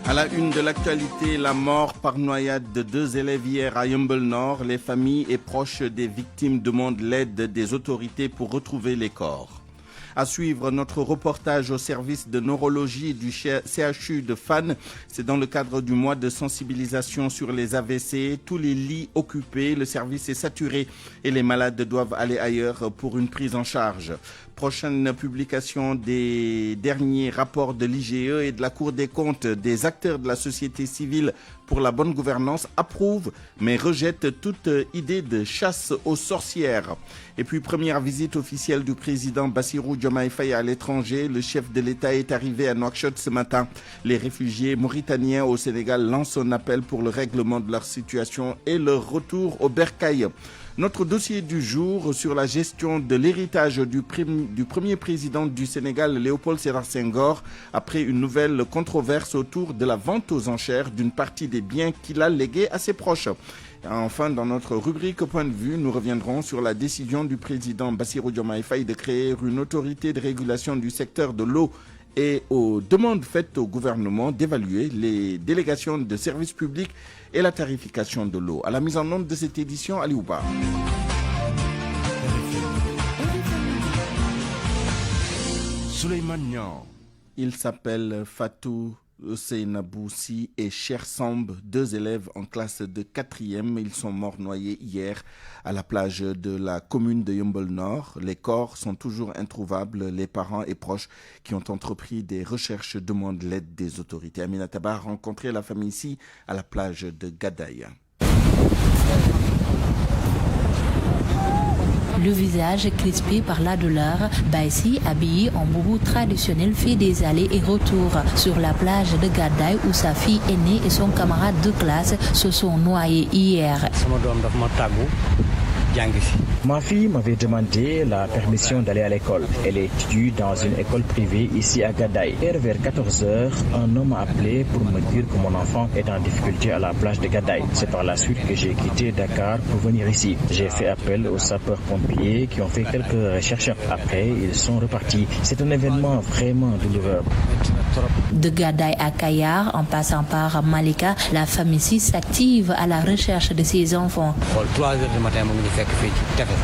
À la une de l'actualité, la mort par noyade de 2 élèves hier à Yeumbeul Nord. Les familles et proches des victimes demandent l'aide des autorités pour retrouver les corps. À suivre notre reportage au service de neurologie du CHU de Fannes. C'est dans le cadre du mois de sensibilisation sur les AVC. Tous les lits occupés, le service est saturé et les malades doivent aller ailleurs pour une prise en charge. Prochaine publication des derniers rapports de l'IGE et de la Cour des comptes. Des acteurs de la société civile pour la bonne gouvernance approuvent mais rejettent toute idée de chasse aux sorcières. Et puis première visite officielle du président Bassirou Diomaye Faye à l'étranger. Le chef de l'État est arrivé à Nouakchott ce matin. Les réfugiés mauritaniens au Sénégal lancent un appel pour le règlement de leur situation et leur retour au bercail. Notre dossier du jour sur la gestion de l'héritage du premier président du Sénégal, Léopold Sédar Senghor, après une nouvelle controverse autour de la vente aux enchères d'une partie des biens qu'il a légués à ses proches. Enfin, dans notre rubrique Point de vue, nous reviendrons sur la décision du président Bassirou Diomaye Faye de créer une autorité de régulation du secteur de l'eau et aux demandes faites au gouvernement d'évaluer les délégations de services publics et la tarification de l'eau. À la mise en onde de cette édition, Ali Ouba. Souleymane Niang. Il s'appelle Fatou Seynabou-Si et Cher Samb, 2 élèves en classe de 4e. Ils sont morts noyés hier à la plage de la commune de Yeumbeul Nord. Les corps sont toujours introuvables. Les parents et proches qui ont entrepris des recherches demandent l'aide des autorités. Amina Taba a rencontré la famille ici à la plage de Gadaï. Le visage crispé par la douleur, Baïsi, habillé en boubou traditionnel, fait des allers et retours sur la plage de Gadaï où sa fille aînée et son camarade de classe se sont noyés hier. Ma fille m'avait demandé la permission d'aller à l'école. Elle étudie dans une école privée ici à Gadaï. Vers 14h, un homme m'a appelé pour me dire que mon enfant est en difficulté à la plage de Gadaï. C'est par la suite que j'ai quitté Dakar pour venir ici. J'ai fait appel aux sapeurs-pompiers qui ont fait quelques recherches. Après, ils sont repartis. C'est un événement vraiment douloureux. De Gadaï à Kayar, en passant par Malika, la famille s'active à la recherche de ses enfants. 3h du matin,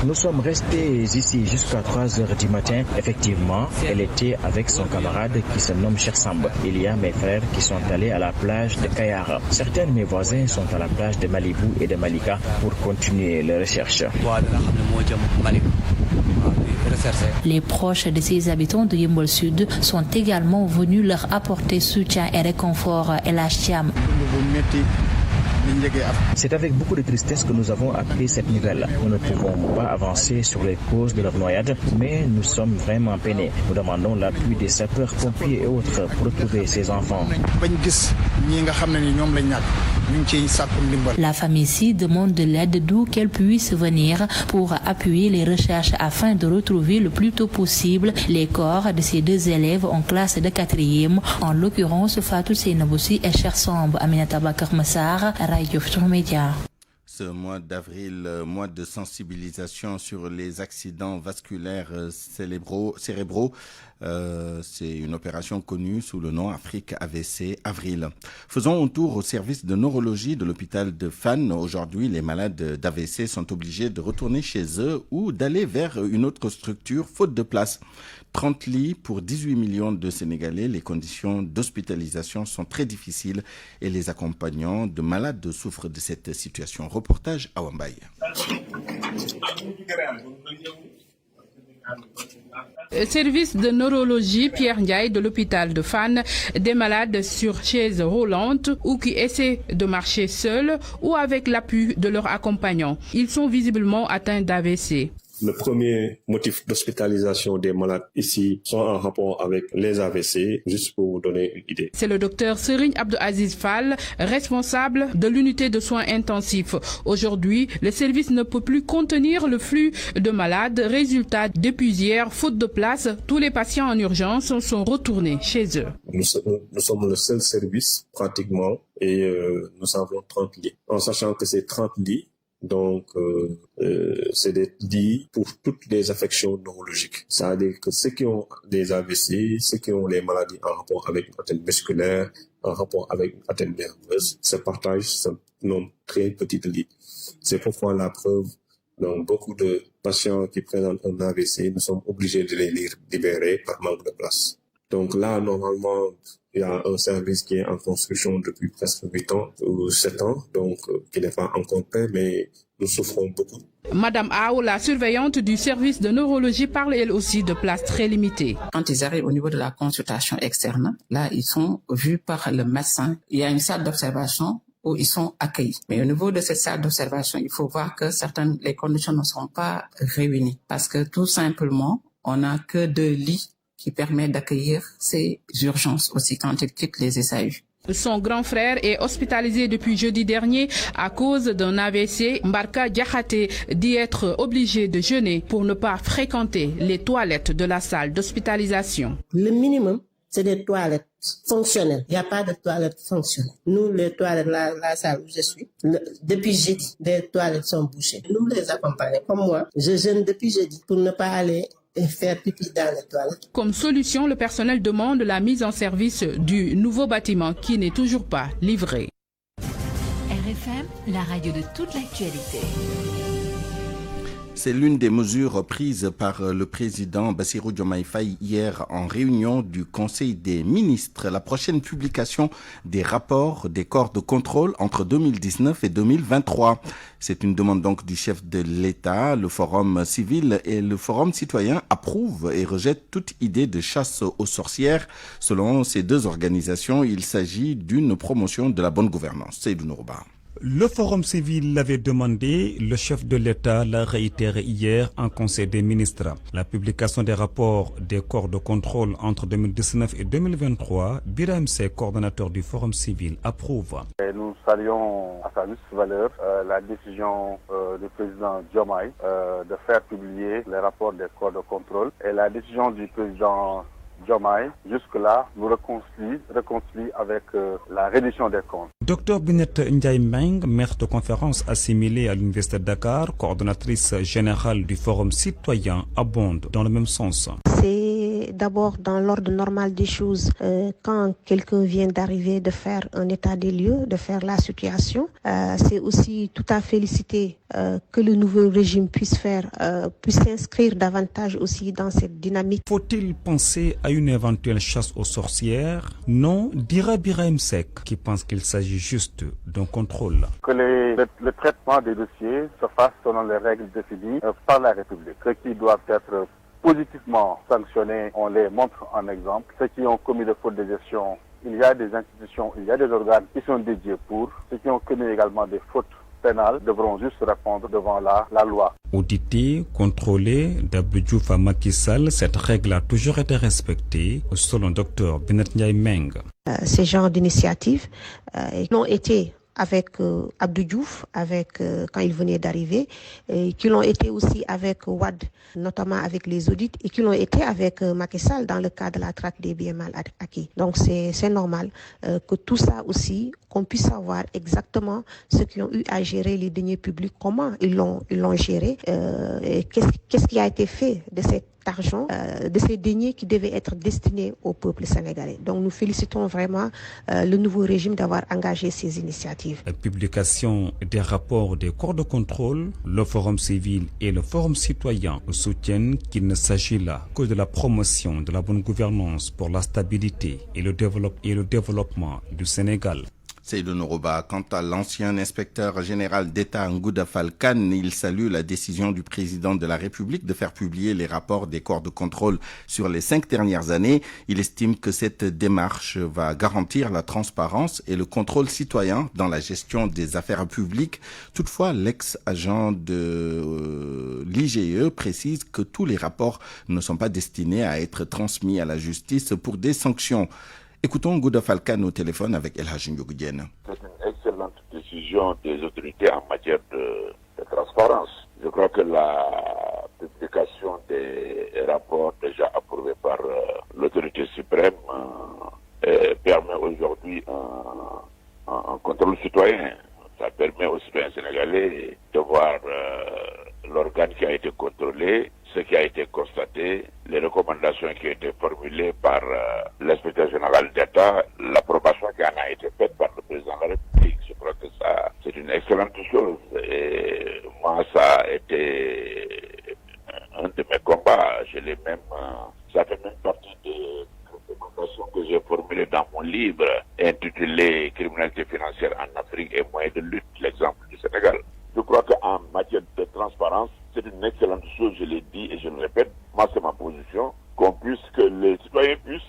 nous sommes restés ici jusqu'à 3h du matin. Effectivement, elle était avec son camarade qui se nomme Cher Samb. Il y a mes frères qui sont allés à la plage de Kayar. Certains de mes voisins sont à la plage de Malibou et de Malika pour continuer les recherches. Les proches de ces habitants de Yeumbeul Sud sont également venus leur apporter soutien et réconfort. El Hacham. C'est avec beaucoup de tristesse que nous avons appris cette nouvelle. Nous ne pouvons pas avancer sur les causes de leur noyade, mais nous sommes vraiment peinés. Nous demandons l'appui des sapeurs-pompiers et autres pour retrouver ces enfants. La famille ici demande de l'aide d'où qu'elle puisse venir pour appuyer les recherches afin de retrouver le plus tôt possible les corps de ces 2 élèves en classe de 4e, en l'occurrence Fatou Seynabou-Si et Cher Samb. Aminata Bakar Massar, Radio Futurs Médias. Ce mois d'avril, mois de sensibilisation sur les accidents vasculaires cérébraux. C'est une opération connue sous le nom Afrique AVC Avril. Faisons un tour au service de neurologie de l'hôpital de Fannes. Aujourd'hui, les malades d'AVC sont obligés de retourner chez eux ou d'aller vers une autre structure faute de place. 30 lits pour 18 millions de Sénégalais. Les conditions d'hospitalisation sont très difficiles et les accompagnants de malades souffrent de cette situation. Reportage à Wambaye. Service de neurologie Pierre Ndiaye de l'hôpital de Fannes, des malades sur chaise roulante ou qui essaient de marcher seuls ou avec l'appui de leurs accompagnants. Ils sont visiblement atteints d'AVC. Le premier motif d'hospitalisation des malades ici sont en rapport avec les AVC, juste pour vous donner une idée. C'est le docteur Serigne Abdou Aziz Fall, responsable de l'unité de soins intensifs. Aujourd'hui, le service ne peut plus contenir le flux de malades. Résultat, depuis hier, faute de place, tous les patients en urgence sont retournés chez eux. Nous sommes le seul service pratiquement et nous avons 30 lits. En sachant que ces 30 lits Donc, c'est des lits pour toutes les affections neurologiques. C'est-à-dire que ceux qui ont des AVC, ceux qui ont les maladies en rapport avec une atteinte musculaire, en rapport avec une atteinte nerveuse, se partagent ce nombre très petit de lits. C'est pourquoi la preuve, donc beaucoup de patients qui présentent un AVC, nous sommes obligés de les libérer par manque de place. Donc là, normalement, il y a un service qui est en construction depuis presque 8 ans ou 7 ans, donc qui n'est pas encore prêt, mais nous souffrons beaucoup. Madame Ao, la surveillante du service de neurologie, parle elle aussi de places très limitées. Quand ils arrivent au niveau de la consultation externe, là, ils sont vus par le médecin. Il y a une salle d'observation où ils sont accueillis. Mais au niveau de cette salle d'observation, il faut voir que les conditions ne sont pas réunies. Parce que tout simplement, on n'a que 2 lits qui permettent d'accueillir ces urgences aussi quand ils quittent les SAU. Son grand frère est hospitalisé depuis jeudi dernier à cause d'un AVC. Mbarka Diakhaté dit être obligé de jeûner pour ne pas fréquenter les toilettes de la salle d'hospitalisation. Le minimum, c'est des toilettes fonctionnelles. Il n'y a pas de toilettes fonctionnelles. Nous, les toilettes, la salle où je suis, depuis jeudi, les toilettes sont bouchées. Nous les accompagnons. Comme moi, je jeûne depuis jeudi pour ne pas aller et faire pipi dans les toilettes. Comme solution, le personnel demande la mise en service du nouveau bâtiment qui n'est toujours pas livré. RFM, la radio de toute l'actualité. C'est l'une des mesures prises par le président Bassirou Diomaye Faye hier en réunion du Conseil des ministres. La prochaine publication des rapports des corps de contrôle entre 2019 et 2023. C'est une demande donc du chef de l'État. Le Forum civil et le Forum citoyen approuvent et rejettent toute idée de chasse aux sorcières. Selon ces deux organisations, il s'agit d'une promotion de la bonne gouvernance. Seydou Nourouba. Le Forum civil l'avait demandé, le chef de l'État l'a réitéré hier en Conseil des ministres. La publication des rapports des corps de contrôle entre 2019 et 2023, Birahim Seck, coordonnateur du Forum civil, approuve. Et nous saluons à sa juste valeur la décision du président Diomaye de faire publier les rapports des corps de contrôle et la décision du président Diomaye, jusque-là, nous réconcilie avec la reddition des comptes. Dr Binet Ndiaye Meng, maître de conférence assimilée à l'Université de Dakar, coordonnatrice générale du Forum citoyen, abonde dans le même sens. C'est d'abord dans l'ordre normal des choses, quand quelqu'un vient d'arriver, de faire un état des lieux, de faire la situation. C'est aussi tout à féliciter que le nouveau régime puisse s'inscrire davantage aussi dans cette dynamique. Faut-il penser à une éventuelle chasse aux sorcières? Non, dira Birahim Seck, qui pense qu'il s'agit juste d'un contrôle. Que le traitement des dossiers se fasse selon les règles définies par la République. Ceux qui doivent être positivement sanctionnés, on les montre en exemple. Ceux qui ont commis de fautes de gestion, il y a des institutions, il y a des organes qui sont dédiés pour. Ceux qui ont commis également des fautes pénales devront juste répondre devant la loi. Audité, contrôlée, d'Abdou Diouf à Macky Sall, cette règle a toujours été respectée, selon Dr Binet Ndiaye Meng. Ces genres d'initiatives l'ont été avec Abdou Diouf, quand il venait d'arriver, et qui l'ont été aussi avec Wade, notamment avec les audits, et qui l'ont été avec Macky Sall dans le cadre de la traque des biens mal acquis. Donc c'est normal que tout ça aussi, qu'on puisse savoir exactement ceux qui ont eu à gérer les deniers publics, comment ils l'ont géré, et qu'est-ce qui a été fait de cet argent, de ces deniers qui devaient être destinés au peuple sénégalais. Donc nous félicitons vraiment le nouveau régime d'avoir engagé ces initiatives. La publication des rapports des corps de contrôle, le Forum civil et le Forum citoyen soutiennent qu'il ne s'agit là que de la promotion de la bonne gouvernance pour la stabilité et le développement du Sénégal. Seydou Nourouba. Quant à l'ancien inspecteur général d'État Ngouda Fall Kane, il salue la décision du président de la République de faire publier les rapports des corps de contrôle sur les 5 dernières années. Il estime que cette démarche va garantir la transparence et le contrôle citoyen dans la gestion des affaires publiques. Toutefois, l'ex-agent de l'IGE précise que tous les rapports ne sont pas destinés à être transmis à la justice pour des sanctions. Écoutons Ngouda Fall Kane au téléphone avec El Hadji Ndiogou Diène. C'est une excellente décision des autorités en matière de transparence. Je crois que la publication des rapports déjà approuvés par l'autorité suprême permet aujourd'hui un contrôle citoyen Ça permet aux citoyens sénégalais de voir l'organe qui a été contrôlé, ce qui a été constaté, les recommandations qui ont été formulées par l'inspecteur général d'État, l'approbation qui en a été faite par le président de la République. Je crois que ça, c'est une excellente chose. Et moi, ça a été un de mes combats. Je l'ai même, ça fait même partie des recommandations que j'ai formulées dans mon livre intitulé Criminalité financière en Afrique et moyens de lutte, l'exemple du Sénégal. Je crois qu'en matière de transparence, c'est une excellente chose, je l'ai dit et je le répète, moi c'est ma position, que les citoyens puissent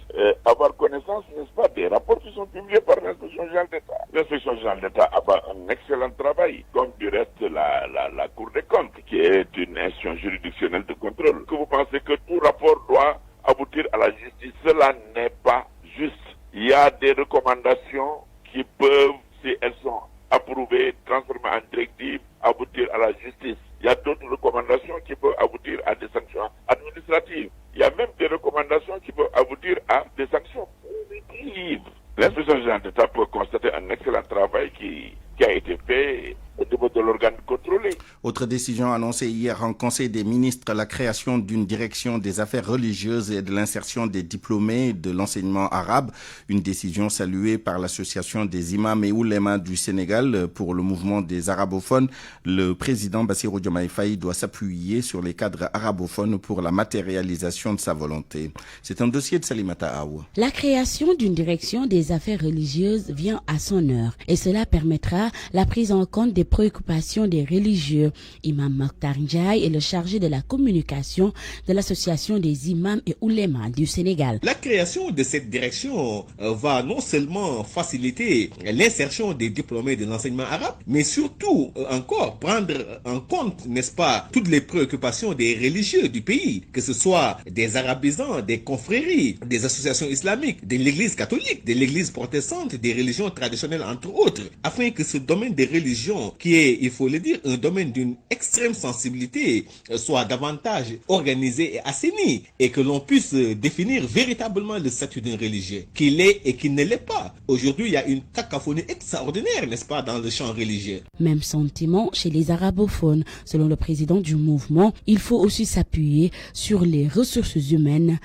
avoir connaissance, n'est-ce pas, des rapports qui sont publiés par l'inspection générale d'État. L'inspection générale d'État a fait un excellent travail, comme du reste la Cour des comptes, qui est une institution juridictionnelle de contrôle. Que vous pensez que tout rapport doit aboutir à la justice? Cela n'est pas juste. Il y a des recommandations qui peuvent, si elles sont approuvées, transformées en directives, aboutir à la justice. Il y a d'autres recommandations qui peuvent aboutir à des sanctions administratives. Il y a même des recommandations qui peuvent aboutir à des sanctions positives. L'inspection générale d'État peut constater un excellent travail qui a été fait au niveau de l'organe contrôlé. Autre décision annoncée hier en Conseil des ministres, la création d'une direction des affaires religieuses et de l'insertion des diplômés de l'enseignement arabe. Une décision saluée par l'Association des imams et oulémas du Sénégal pour le mouvement des arabophones. Le président Bassirou Diomaye Faye doit s'appuyer sur les cadres arabophones pour la matérialisation de sa volonté. C'est un dossier de Salimata Aou. La création d'une direction des affaires religieuses vient à son heure et cela permettra la prise en compte des préoccupations des religieux. Imam Mokhtar Ndiaye est le chargé de la communication de l'Association des imams et oulémas du Sénégal. La création de cette direction va non seulement faciliter l'insertion des diplômés de l'enseignement arabe, mais surtout encore prendre en compte, n'est-ce pas, toutes les préoccupations des religieux du pays, que ce soit des arabisants, des confréries, des associations islamiques, de l'église catholique, de l'église protestante, des religions traditionnelles entre autres, afin que ce domaine des religions, qui est, il faut le dire, un domaine d'une extrême sensibilité, soit davantage organisé et assaini, et que l'on puisse définir véritablement le statut d'un religieux, qu'il est et qu'il ne l'est pas. Aujourd'hui, il y a une cacophonie extraordinaire, n'est-ce pas, dans le champ religieux. Même sentiment chez les arabophones. Selon le président du mouvement, il faut aussi s'appuyer sur les ressources humaines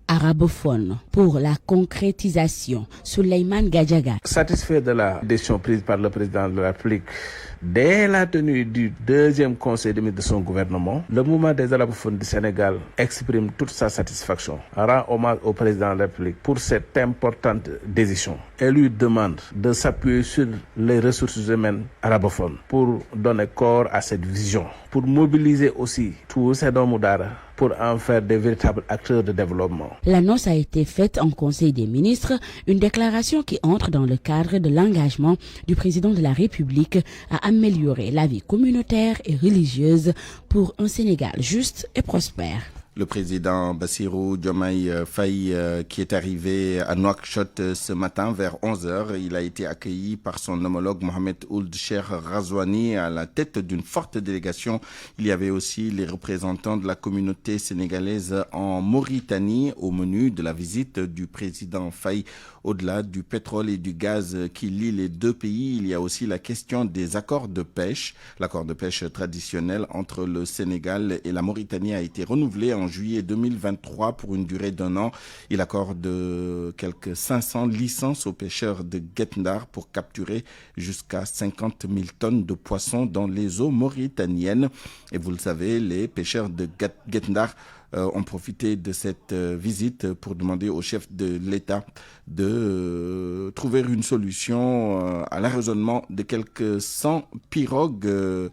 arabophone pour la concrétisation. Souleymane Gadjaga. Satisfait de la décision prise par le président de la République dès la tenue du deuxième conseil des ministres de son gouvernement, le mouvement des arabophones du Sénégal exprime toute sa satisfaction, rend hommage au président de la République pour cette importante décision et lui demande de s'appuyer sur les ressources humaines arabophones pour donner corps à cette vision, pour mobiliser aussi tous ces doomu daara pour en faire des véritables acteurs de développement. L'annonce a été faite en Conseil des ministres, une déclaration qui entre dans le cadre de l'engagement du président de la République à améliorer la vie communautaire et religieuse pour un Sénégal juste et prospère. Le président Bassirou Diomaye Faye qui est arrivé à Nouakchott ce matin vers 11h. Il a été accueilli par son homologue Mohamed Ould Cheikh Razouani à la tête d'une forte délégation. Il y avait aussi les représentants de la communauté sénégalaise en Mauritanie au menu de la visite du président Faye. Au-delà du pétrole et du gaz qui lient les deux pays, il y a aussi la question des accords de pêche. L'accord de pêche traditionnel entre le Sénégal et la Mauritanie a été renouvelé en juillet 2023 pour une durée d'1 an. Il accorde quelques 500 licences aux pêcheurs de Guet-Ndar pour capturer jusqu'à 50 000 tonnes de poissons dans les eaux mauritaniennes. Et vous le savez, les pêcheurs de Guet-Ndar ont profité de cette visite pour demander au chef de l'État de trouver une solution à l'arraisonnement de quelques 100 pirogues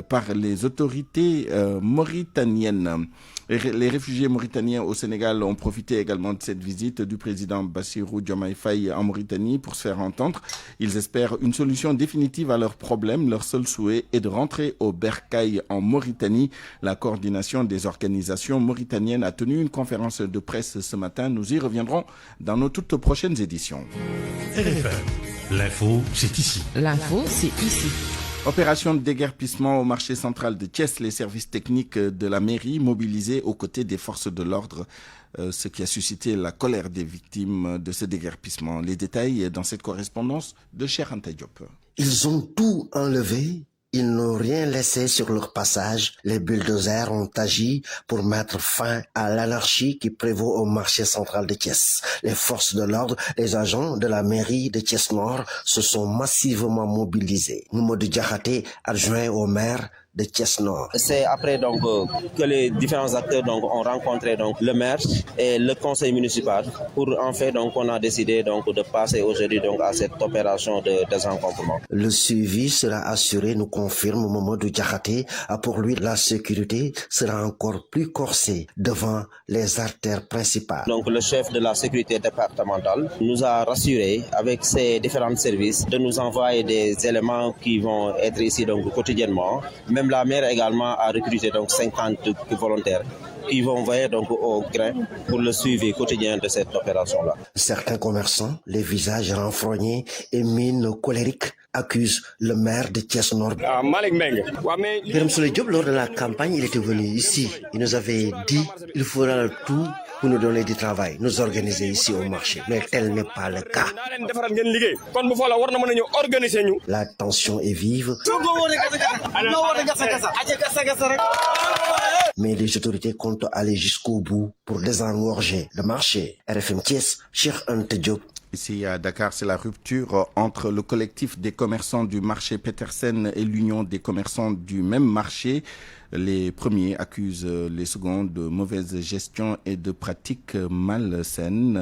par les autorités mauritaniennes. Les réfugiés mauritaniens au Sénégal ont profité également de cette visite du président Bassirou Diomaye Faye en Mauritanie pour se faire entendre. Ils espèrent une solution définitive à leurs problèmes. Leur seul souhait est de rentrer au Bercail en Mauritanie. La coordination des organisations mauritaniennes a tenu une conférence de presse ce matin. Nous y reviendrons dans nos toutes prochaines éditions. RFM, l'info, c'est ici. L'info, c'est ici. Opération de déguerpissement au marché central de Thiès, les services techniques de la mairie mobilisés aux côtés des forces de l'ordre, ce qui a suscité la colère des victimes de ce déguerpissement. Les détails dans cette correspondance de Cheikh Anta Diop. Ils ont tout enlevé. Ils n'ont rien laissé sur leur passage. Les bulldozers ont agi pour mettre fin à l'anarchie qui prévaut au marché central de Thiès. Les forces de l'ordre, les agents de la mairie de Thiès-Nord se sont massivement mobilisés. Mamadou Diakhaté, adjoint au maire de Thiès-Nord. C'est après donc que les différents acteurs donc ont rencontré donc le maire et le conseil municipal pour en fait donc on a décidé donc de passer aujourd'hui donc à cette opération de désencombrement. Le suivi sera assuré, nous confirme Mamadou Diakhaté. Pour lui, la sécurité sera encore plus corsée devant les artères principales. Donc le chef de la sécurité départementale nous a rassuré avec ses différents services de nous envoyer des éléments qui vont être ici donc quotidiennement. Même la maire également a recruté donc 50 volontaires qui vont veiller donc au grain pour le suivi quotidien de cette opération-là. Certains commerçants, les visages renfrognés et mines colériques, accusent le maire de Thiès-Nord. Birame Souleye Diop, lors de la campagne, il était venu ici. Il nous avait dit qu'il fera le tout pour nous donner du travail, nous organiser ici au marché. Mais tel n'est pas le cas. La tension est vive. Mais les autorités comptent aller jusqu'au bout pour désengorger le marché. RFM Thiès, Cheikh Anta Diop. Ici à Dakar, c'est la rupture entre le collectif des commerçants du marché Petersen et l'union des commerçants du même marché. Les premiers accusent les seconds de mauvaise gestion et de pratiques malsaines.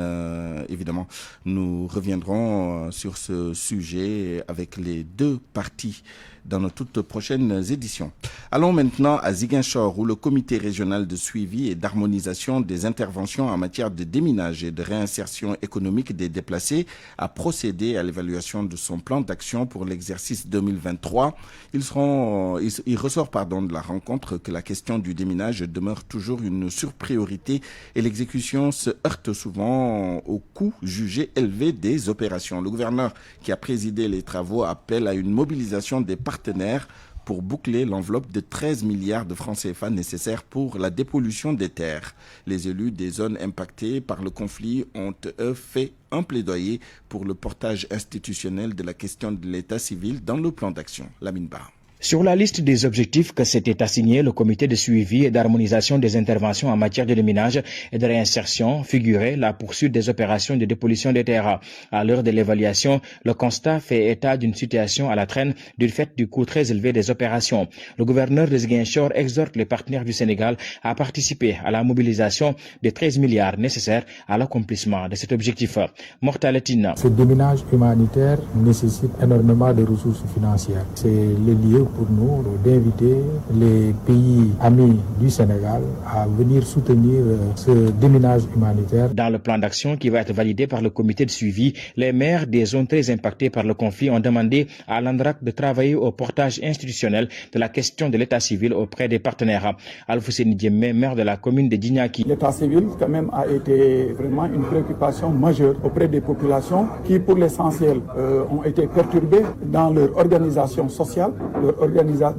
Évidemment, nous reviendrons sur ce sujet avec les deux parties dans nos toutes prochaines éditions. Allons maintenant à Ziguinchor, où le comité régional de suivi et d'harmonisation des interventions en matière de déminage et de réinsertion économique des déplacés a procédé à l'évaluation de son plan d'action pour l'exercice 2023. Il ressort de la rencontre que la question du déminage demeure toujours une surpriorité et l'exécution se heurte souvent au coût jugé élevé des opérations. Le gouverneur qui a présidé les travaux appelle à une mobilisation des partenaires pour boucler l'enveloppe de 13 milliards de francs CFA nécessaires pour la dépollution des terres. Les élus des zones impactées par le conflit ont, eux, fait un plaidoyer pour le portage institutionnel de la question de l'état civil dans le plan d'action. Lamine Ba. Sur la liste des objectifs que s'était assigné le comité de suivi et d'harmonisation des interventions en matière de déminage et de réinsertion figurait la poursuite des opérations de dépollution des terres. À l'heure de l'évaluation, le constat fait état d'une situation à la traîne du fait du coût très élevé des opérations. Le gouverneur de Ziguinchor exhorte les partenaires du Sénégal à participer à la mobilisation des 13 milliards nécessaires à l'accomplissement de cet objectif. Mortalatina. Ce déminage humanitaire nécessite énormément de ressources financières. C'est le lieu pour nous d'inviter les pays amis du Sénégal à venir soutenir ce déminage humanitaire. Dans le plan d'action qui va être validé par le comité de suivi, les maires des zones très impactées par le conflit ont demandé à l'ANDRAC de travailler au portage institutionnel de la question de l'état civil auprès des partenaires. Alfousseni Diémé, maire de la commune de Djignaki. L'état civil quand même a été vraiment une préoccupation majeure auprès des populations qui pour l'essentiel ont été perturbées dans leur organisation sociale,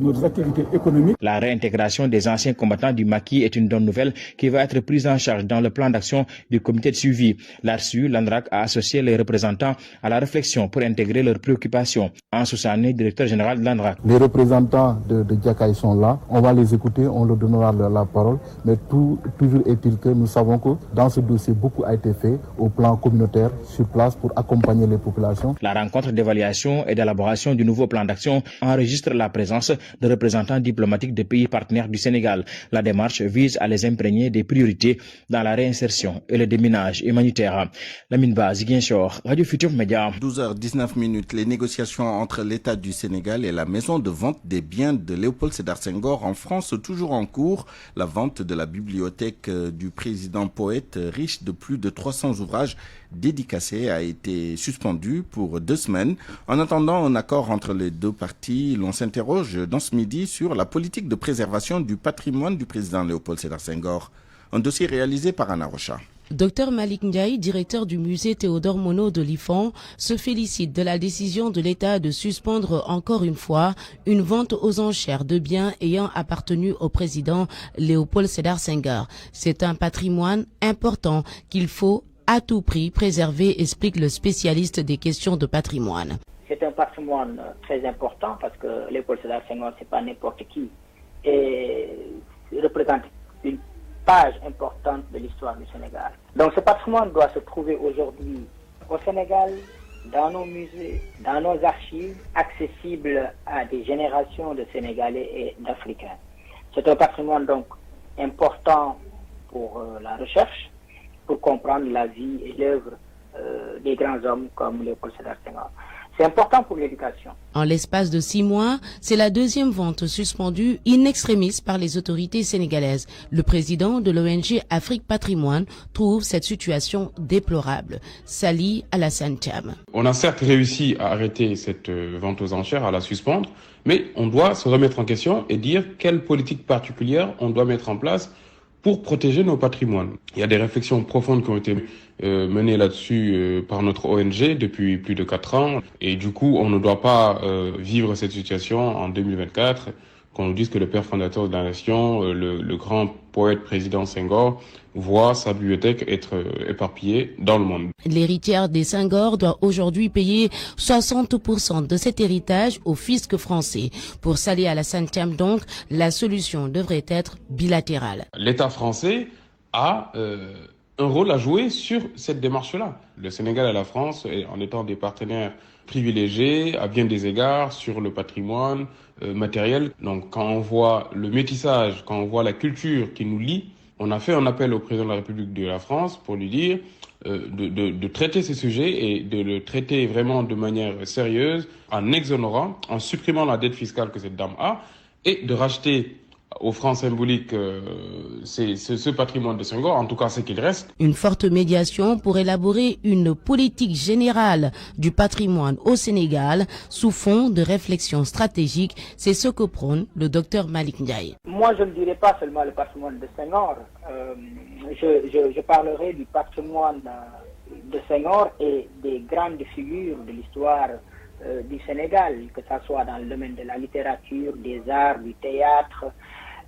nos activités économiques. La réintégration des anciens combattants du maquis est une bonne nouvelle qui va être prise en charge dans le plan d'action du comité de suivi. Là-dessus, l'ANDRAC a associé les représentants à la réflexion pour intégrer leurs préoccupations. Ansou Sané, directeur général de l'ANDRAC. Les représentants de Diakaï sont là, on va les écouter, on leur donnera la parole, mais toujours est-il que nous savons que dans ce dossier, beaucoup a été fait au plan communautaire sur place pour accompagner les populations. La rencontre d'évaluation et d'élaboration du nouveau plan d'action enregistre la présence de représentants diplomatiques des pays partenaires du Sénégal. La démarche vise à les imprégner des priorités dans la réinsertion et le déminage humanitaire. Lamine Ba, Ziguinchor, Radio Futur Média. 12h19. Les négociations entre l'État du Sénégal et la maison de vente des biens de Léopold Sédar Senghor en France toujours en cours. La vente de la bibliothèque du président poète riche de plus de 300 ouvrages dédicacés a été suspendue pour 2 semaines. En attendant un accord entre les deux parties, l'on s'interroge dans ce midi sur la politique de préservation du patrimoine du président Léopold Sédar Senghor. Un dossier réalisé par Anna Rocha. Dr Malik Ndiaye, directeur du musée Théodore Monod de l'IFAN, se félicite de la décision de l'État de suspendre encore une fois une vente aux enchères de biens ayant appartenu au président Léopold Sédar Senghor. C'est un patrimoine important qu'il faut à tout prix préserver, explique le spécialiste des questions de patrimoine. C'est c'est un patrimoine très important parce que Léopold Sédar Senghor, c'est pas n'importe qui, et représente une page importante de l'histoire du Sénégal. Donc ce patrimoine doit se trouver aujourd'hui au Sénégal, dans nos musées, dans nos archives, accessible à des générations de Sénégalais et d'Africains. C'est un patrimoine donc important pour la recherche, pour comprendre la vie et l'œuvre des grands hommes comme Léopold Sédar Senghor. C'est important pour l'éducation. En l'espace de 6 mois, c'est la deuxième vente suspendue in extremis par les autorités sénégalaises. Le président de l'ONG Afrique Patrimoine trouve cette situation déplorable. Sali Alassane Thiam. On a certes réussi à arrêter cette vente aux enchères, à la suspendre, mais on doit se remettre en question et dire quelle politique particulière on doit mettre en place pour protéger nos patrimoines. Il y a des réflexions profondes qui ont été menées là-dessus par notre ONG depuis plus de 4 ans. Et du coup, on ne doit pas vivre cette situation en 2024, qu'on nous dise que le père fondateur de la nation, le grand poète président Senghor, voit sa bibliothèque être éparpillée dans le monde. L'héritière des Senghor doit aujourd'hui payer 60% de cet héritage au fisc français. Pour Salih Alassane Thiam donc, la solution devrait être bilatérale. L'État français a un rôle à jouer sur cette démarche-là. Le Sénégal et la France, en étant des partenaires privilégiés à bien des égards sur le patrimoine matériel. Donc quand on voit le métissage, quand on voit la culture qui nous lie, on a fait un appel au président de la République de la France pour lui dire de traiter ces sujets et de le traiter vraiment de manière sérieuse, en exonérant, en supprimant la dette fiscale que cette dame a, et de racheter aux francs symboliques ce patrimoine de Senghor, en tout cas ce qu'il reste. Une forte médiation pour élaborer une politique générale du patrimoine au Sénégal sous fond de réflexion stratégique, c'est ce que prône le docteur Malick Ndiaye. Moi, je ne dirais pas seulement le patrimoine de Senghor, je parlerai du patrimoine de Senghor et des grandes figures de l'histoire du Sénégal, que ce soit dans le domaine de la littérature, des arts, du théâtre.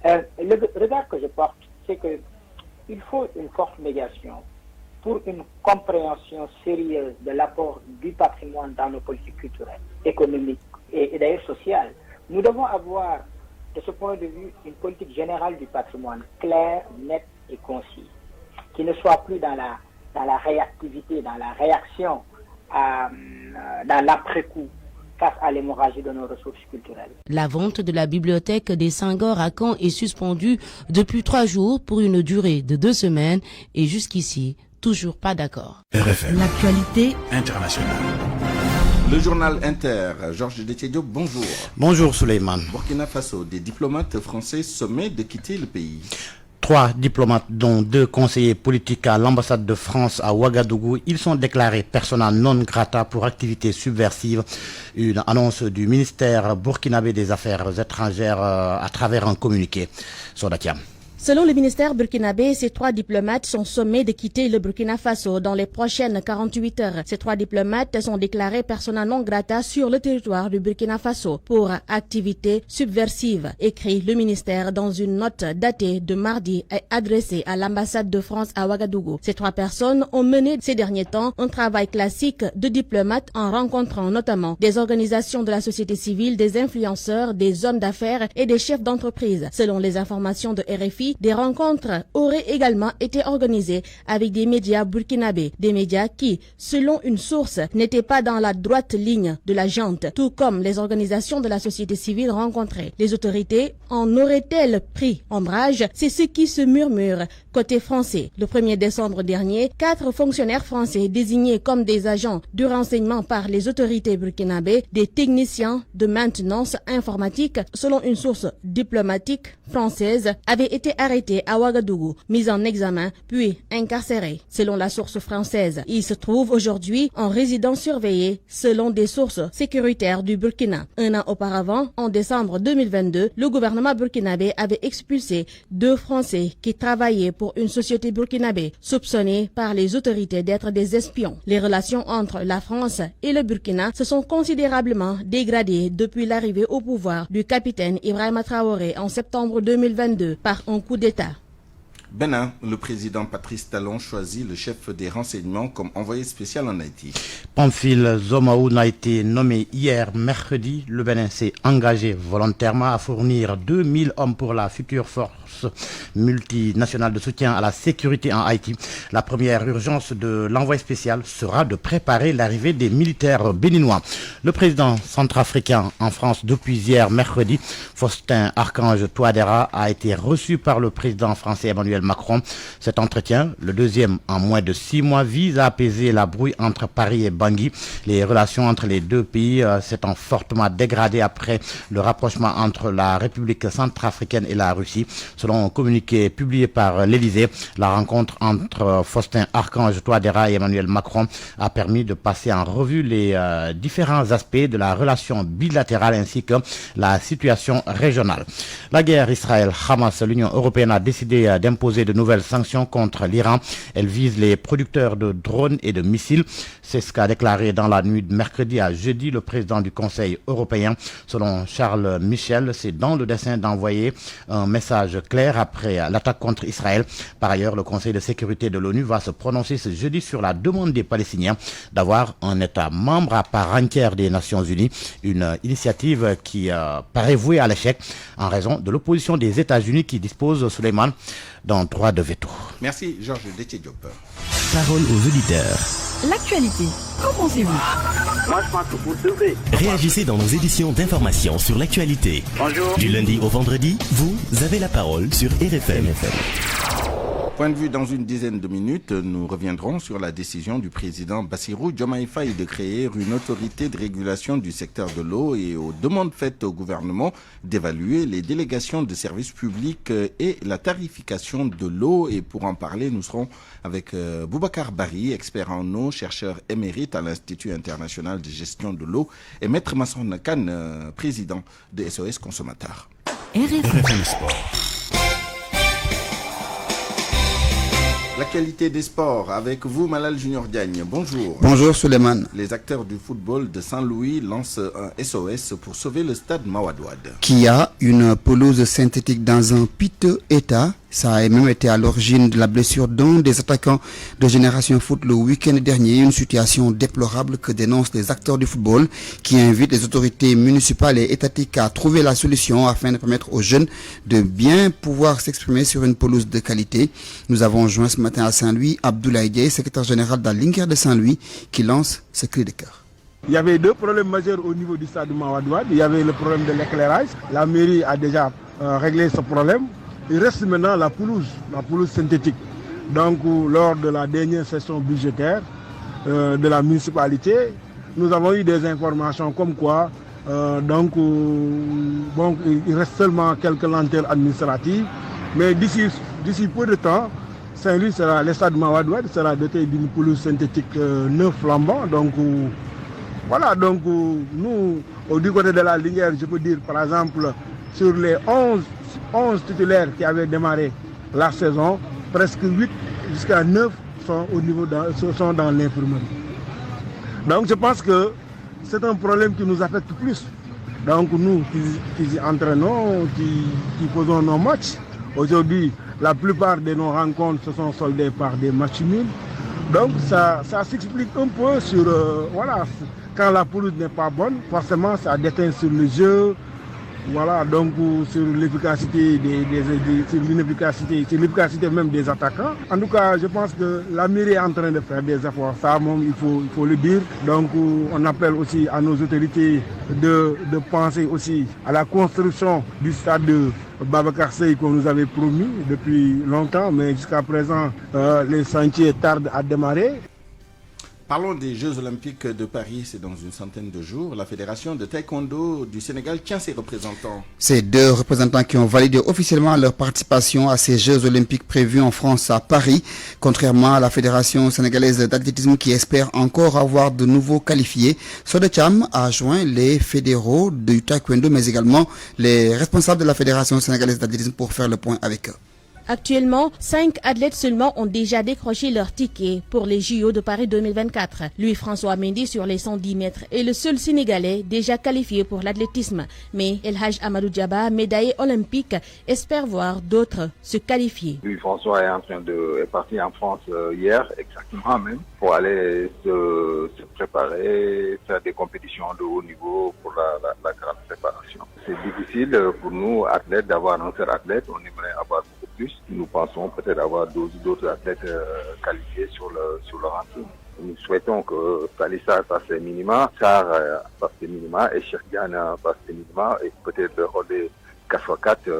Le regard que je porte, c'est qu'il faut une forte médiation pour une compréhension sérieuse de l'apport du patrimoine dans nos politiques culturelles, économiques et d'ailleurs sociales. Nous devons avoir, de ce point de vue, une politique générale du patrimoine claire, nette et concise, qui ne soit plus dans la réactivité, dans la réaction, dans l'après-coup, face à l'hémorragie de nos ressources culturelles. La vente de la bibliothèque des Senghor à Caen est suspendue depuis 3 jours pour une durée de 2 semaines et jusqu'ici, toujours pas d'accord. RFM. L'actualité internationale. Le journal Inter, Georges Détiédio, bonjour. Bonjour Souleymane. Burkina Faso, des diplomates français sommés de quitter le pays. 3 diplomates, dont 2 conseillers politiques à l'ambassade de France à Ouagadougou, ils sont déclarés persona non grata pour activité subversive. Une annonce du ministère burkinabé des Affaires étrangères à travers un communiqué. Sodatia. Selon le ministère burkinabé, ces 3 diplomates sont sommés de quitter le Burkina Faso dans les prochaines 48 heures. Ces 3 diplomates sont déclarés persona non grata sur le territoire du Burkina Faso pour activité subversive, écrit le ministère dans une note datée de mardi et adressée à l'ambassade de France à Ouagadougou. Ces 3 personnes ont mené ces derniers temps un travail classique de diplomate en rencontrant notamment des organisations de la société civile, des influenceurs, des hommes d'affaires et des chefs d'entreprise. Selon les informations de RFI, des rencontres auraient également été organisées avec des médias burkinabés, des médias qui, selon une source, n'étaient pas dans la droite ligne de la junte, tout comme les organisations de la société civile rencontrées. Les autorités en auraient-elles pris ombrage? C'est ce qui se murmure côté français. Le 1er décembre dernier, 4 fonctionnaires français désignés comme des agents du renseignement par les autorités burkinabées, des techniciens de maintenance informatique, selon une source diplomatique française, avaient été arrêtés à Ouagadougou, mis en examen, puis incarcérés. Selon la source française, ils se trouvent aujourd'hui en résidence surveillée, selon des sources sécuritaires du Burkina. 1 an auparavant, en décembre 2022, le gouvernement burkinabé avait expulsé 2 Français qui travaillaient pour une société burkinabé, soupçonnée par les autorités d'être des espions. Les relations entre la France et le Burkina se sont considérablement dégradées depuis l'arrivée au pouvoir du capitaine Ibrahima Traoré en septembre 2022 par un coup d'État. Bénin, le président Patrice Talon choisit le chef des renseignements comme envoyé spécial en Haïti. Pamphile Zomaoun a été nommé hier mercredi. Le Bénin s'est engagé volontairement à fournir 2000 hommes pour la future force multinationale de soutien à la sécurité en Haïti. La première urgence de l'envoyé spécial sera de préparer l'arrivée des militaires béninois. Le président centrafricain en France depuis hier mercredi, Faustin Archange Touadéra, a été reçu par le président français Emmanuel Macron. Cet entretien, le deuxième en moins de 6 mois, vise à apaiser la brouille entre Paris et Bangui. Les relations entre les deux pays s'étant fortement dégradées après le rapprochement entre la République centrafricaine et la Russie. Selon un communiqué publié par l'Élysée, la rencontre entre Faustin Archange Touadéra et Emmanuel Macron a permis de passer en revue les différents aspects de la relation bilatérale ainsi que la situation régionale. La guerre Israël-Hamas, l'Union européenne a décidé d'imposer de nouvelles sanctions contre l'Iran. Elles visent les producteurs de drones et de missiles. C'est ce qu'a déclaré dans la nuit de mercredi à jeudi le président du Conseil européen. Selon Charles Michel, c'est dans le dessein d'envoyer un message clair après l'attaque contre Israël. Par ailleurs, le Conseil de sécurité de l'ONU va se prononcer ce jeudi sur la demande des Palestiniens d'avoir un État membre à part entière des Nations Unies. Une initiative qui paraît vouée à l'échec en raison de l'opposition des États-Unis qui dispose, Souleymane, d'un droit de veto. Merci Georges Détié-Diop. Parole aux auditeurs. L'actualité, qu'en pensez-vous? Moi, je pense que vous devez. Réagissez dans nos éditions d'information sur l'actualité. Bonjour. Du lundi au vendredi, vous avez la parole sur RFM. Point de vue dans une dizaine de minutes, nous reviendrons sur la décision du président Bassirou Diomaye Faye de créer une autorité de régulation du secteur de l'eau et aux demandes faites au gouvernement d'évaluer les délégations de services publics et la tarification de l'eau. Et pour en parler, nous serons avec Boubacar Bari, expert en eau, chercheur émérite à l'Institut international de gestion de l'eau, et Maître Masson Khan, président de SOS Consommateurs. RFM Sport. L'actualité des sports avec vous, Malal Junior Diagne. Bonjour. Bonjour, Souleymane. Les acteurs du football de Saint-Louis lancent un SOS pour sauver le stade Mawadouad, qui a une pelouse synthétique dans un piteux état. Ça a même été à l'origine de la blessure d'un des attaquants de Génération Foot le week-end dernier. Une situation déplorable que dénoncent les acteurs du football qui invitent les autorités municipales et étatiques à trouver la solution afin de permettre aux jeunes de bien pouvoir s'exprimer sur une pelouse de qualité. Nous avons joint ce matin à Saint-Louis Abdoulaye Dieye, secrétaire général de la Linguère de Saint-Louis, qui lance ce cri de cœur. Il y avait deux problèmes majeurs au niveau du stade Mawadouad. Il y avait le problème de l'éclairage. La mairie a déjà réglé ce problème. Il reste maintenant la pelouse synthétique. Donc, lors de la dernière session budgétaire de la municipalité, nous avons eu des informations comme quoi, il reste seulement quelques lenteurs administratives. Mais d'ici peu de temps, Saint-Louis sera, le stade Mawadouad sera doté d'une pelouse synthétique neuf flambant. Donc, voilà, donc nous, du côté de la Linguère, je peux dire par exemple, sur les 11 titulaires qui avaient démarré la saison, presque 8 jusqu'à 9 sont dans l'infirmerie. Donc je pense que c'est un problème qui nous affecte plus. Donc nous qui entraînons, qui faisons nos matchs, aujourd'hui la plupart de nos rencontres se sont soldées par des matchs nuls. Donc ça s'explique un peu sur, quand la pelouse n'est pas bonne, forcément ça déteint sur le jeu. Voilà, donc sur l'efficacité sur l'efficacité même des attaquants. En tout cas, je pense que la mairie est en train de faire des efforts. Ça, il faut le dire. Donc, on appelle aussi à nos autorités de penser aussi à la construction du stade de Babacar Seye qu'on nous avait promis depuis longtemps, mais jusqu'à présent, les chantiers tardent à démarrer. Parlons des Jeux Olympiques de Paris, c'est dans une centaine de jours. La Fédération de Taekwondo du Sénégal tient ses représentants. Ces deux représentants qui ont validé officiellement leur participation à ces Jeux Olympiques prévus en France à Paris, contrairement à la Fédération sénégalaise d'athlétisme qui espère encore avoir de nouveaux qualifiés. Sodecham a joint les fédéraux du Taekwondo, mais également les responsables de la Fédération sénégalaise d'athlétisme pour faire le point avec eux. Actuellement, 5 athlètes seulement ont déjà décroché leur ticket pour les JO de Paris 2024. Louis-François Mendy sur les 110 mètres est le seul Sénégalais déjà qualifié pour l'athlétisme. Mais El Hadj Amadou Diaba, médaillé olympique, espère voir d'autres se qualifier. Louis-François est parti en France hier, exactement même, pour aller se préparer, faire des compétitions de haut niveau pour la grande préparation. C'est difficile pour nous, athlètes, d'avoir un seul athlète. On aimerait avoir beaucoup plus. Nous pensons peut-être avoir d'autres athlètes qualifiés sur le ranking. Nous souhaitons que Salissa passe les minima, Sarr passe les minima et Cherkian passe les minima et peut-être rôler 4x4,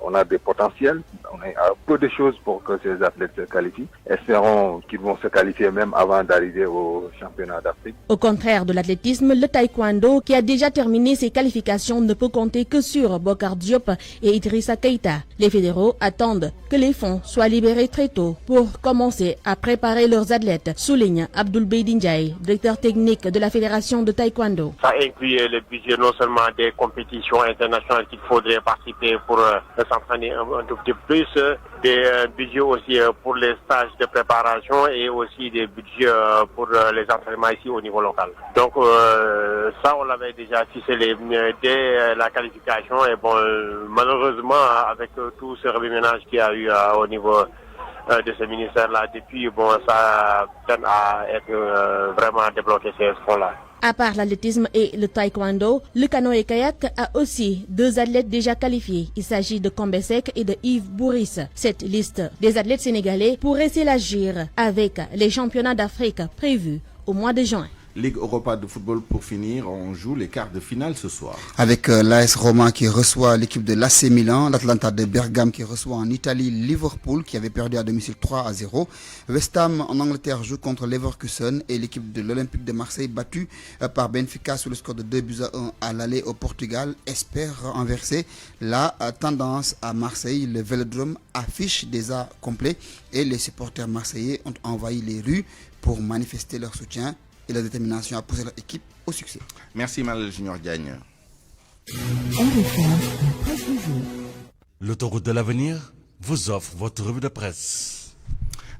on a des potentiels, on a peu de choses pour que ces athlètes se qualifient. Espérons qu'ils vont se qualifier même avant d'arriver au championnat d'Afrique. Au contraire de l'athlétisme, le taekwondo, qui a déjà terminé ses qualifications, ne peut compter que sur Bokar Diop et Idrissa Keita. Les fédéraux attendent que les fonds soient libérés très tôt pour commencer à préparer leurs athlètes, souligne Abdoul Beydin Ndiaye, directeur technique de la fédération de taekwondo. Ça inclut le budget non seulement des compétitions internationales qu'il faudrait participer pour s'entraîner un tout petit peu plus, des budgets aussi pour les stages de préparation et aussi des budgets pour les entraînements ici au niveau local. Donc ça on l'avait déjà ficelé dès la qualification et bon malheureusement avec tout ce remue-ménage qu'il y a eu au niveau de ce ministère-là depuis, bon ça peine à être vraiment débloqué ces fonds-là. À part l'athlétisme et le taekwondo, le canoë-kayak a aussi 2 athlètes déjà qualifiés. Il s'agit de Kombesek et de Yves Bourris. Cette liste des athlètes sénégalais pourrait s'élargir avec les championnats d'Afrique prévus au mois de juin. Ligue Europa de football pour finir, on joue les quarts de finale ce soir. Avec l'AS Roma qui reçoit l'équipe de l'AC Milan, l'Atlanta de Bergame qui reçoit en Italie Liverpool qui avait perdu à domicile 3-0. West Ham en Angleterre joue contre Leverkusen et l'équipe de l'Olympique de Marseille battue par Benfica sur le score de 2-1 à l'aller au Portugal espère renverser la tendance à Marseille. Le Vélodrome affiche déjà complet et les supporters marseillais ont envahi les rues pour manifester leur soutien et la détermination à pousser leur équipe au succès. Merci Mal Junior Gagne. L'autoroute de l'avenir vous offre votre revue de presse.